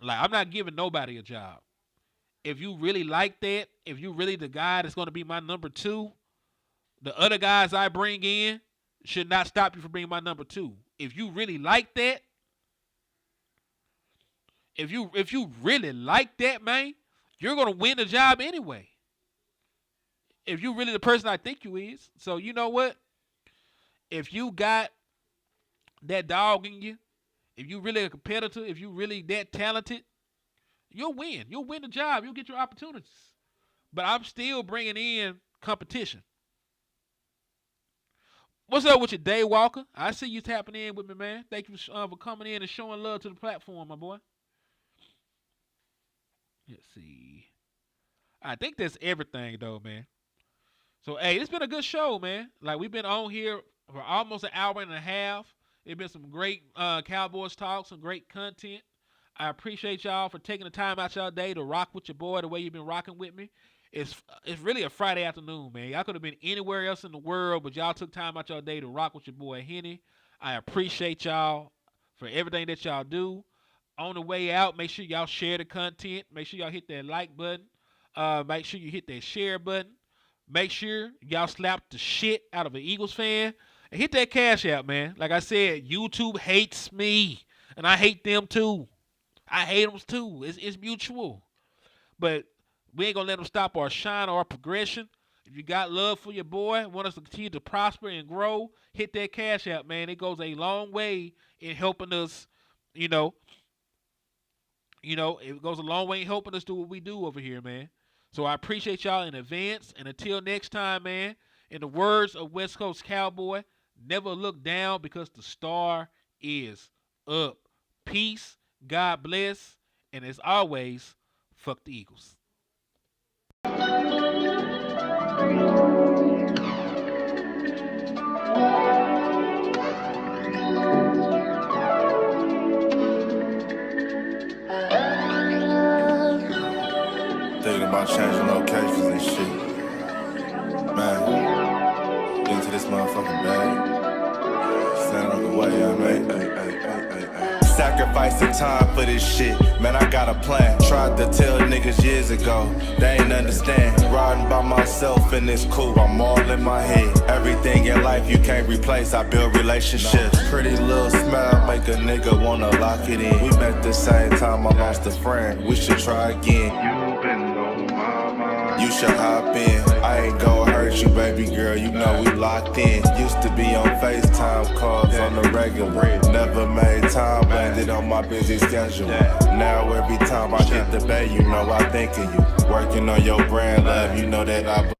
Like, I'm not giving nobody a job. If you really like that, if you really the guy that's going to be my number 2, the other guys I bring in should not stop you from being my number 2. If you really like that, if you really like that, man, you're going to win the job anyway. If you really the person I think you is. So you know what? If you got that dog in you, if you really a competitor, if you really that talented, you'll win. You'll win the job. You'll get your opportunities. But I'm still bringing in competition. What's up with you, Dave Walker? I see you tapping in with me, man. Thank you for coming in and showing love to the platform, my boy. Let's see. I think that's everything, though, man. So, hey, it's been a good show, man. Like, we've been on here for almost an hour and a half. It's been some great Cowboys talk, some great content. I appreciate y'all for taking the time out y'all day to rock with your boy the way you've been rocking with me. It's really a Friday afternoon, man. Y'all could have been anywhere else in the world, but y'all took time out y'all day to rock with your boy Henny. I appreciate y'all for everything that y'all do. On the way out, make sure y'all share the content. Make sure y'all hit that like button. Make sure you hit that share button. Make sure y'all slap the shit out of an Eagles fan Hit that cash out, man. Like I said, YouTube hates me, and I hate them too. I hate them too. It's mutual. But we ain't gonna let them stop our shine or our progression. If you got love for your boy, want us to continue to prosper and grow, hit that cash out, man. It goes a long way in helping us, it goes a long way in helping us do what we do over here, man. So I appreciate y'all in advance. And until next time, man, in the words of West Coast Cowboy, never look down because the star is up. Peace, God bless, and as always, fuck the Eagles. Thinking about changing locations and shit. Man, into this motherfucking bag. Stand on the way I made. Sacrificing time for this shit. Man, I got a plan. Tried to tell niggas years ago. They ain't understand. Riding by myself and it's cool. I'm all in my head. Everything in life you can't replace. I build relationships. Pretty little smile make a nigga wanna lock it in. We met the same time I lost a friend. We should try again. You been on my mind. You should hop in. I ain't gonna hurt you, baby girl. You know we locked in. Used to be on FaceTime calls on the regular. Never made time, landed on my busy schedule. Now every time I hit the bay, you know I think of you. Working on your brand, love, you know that I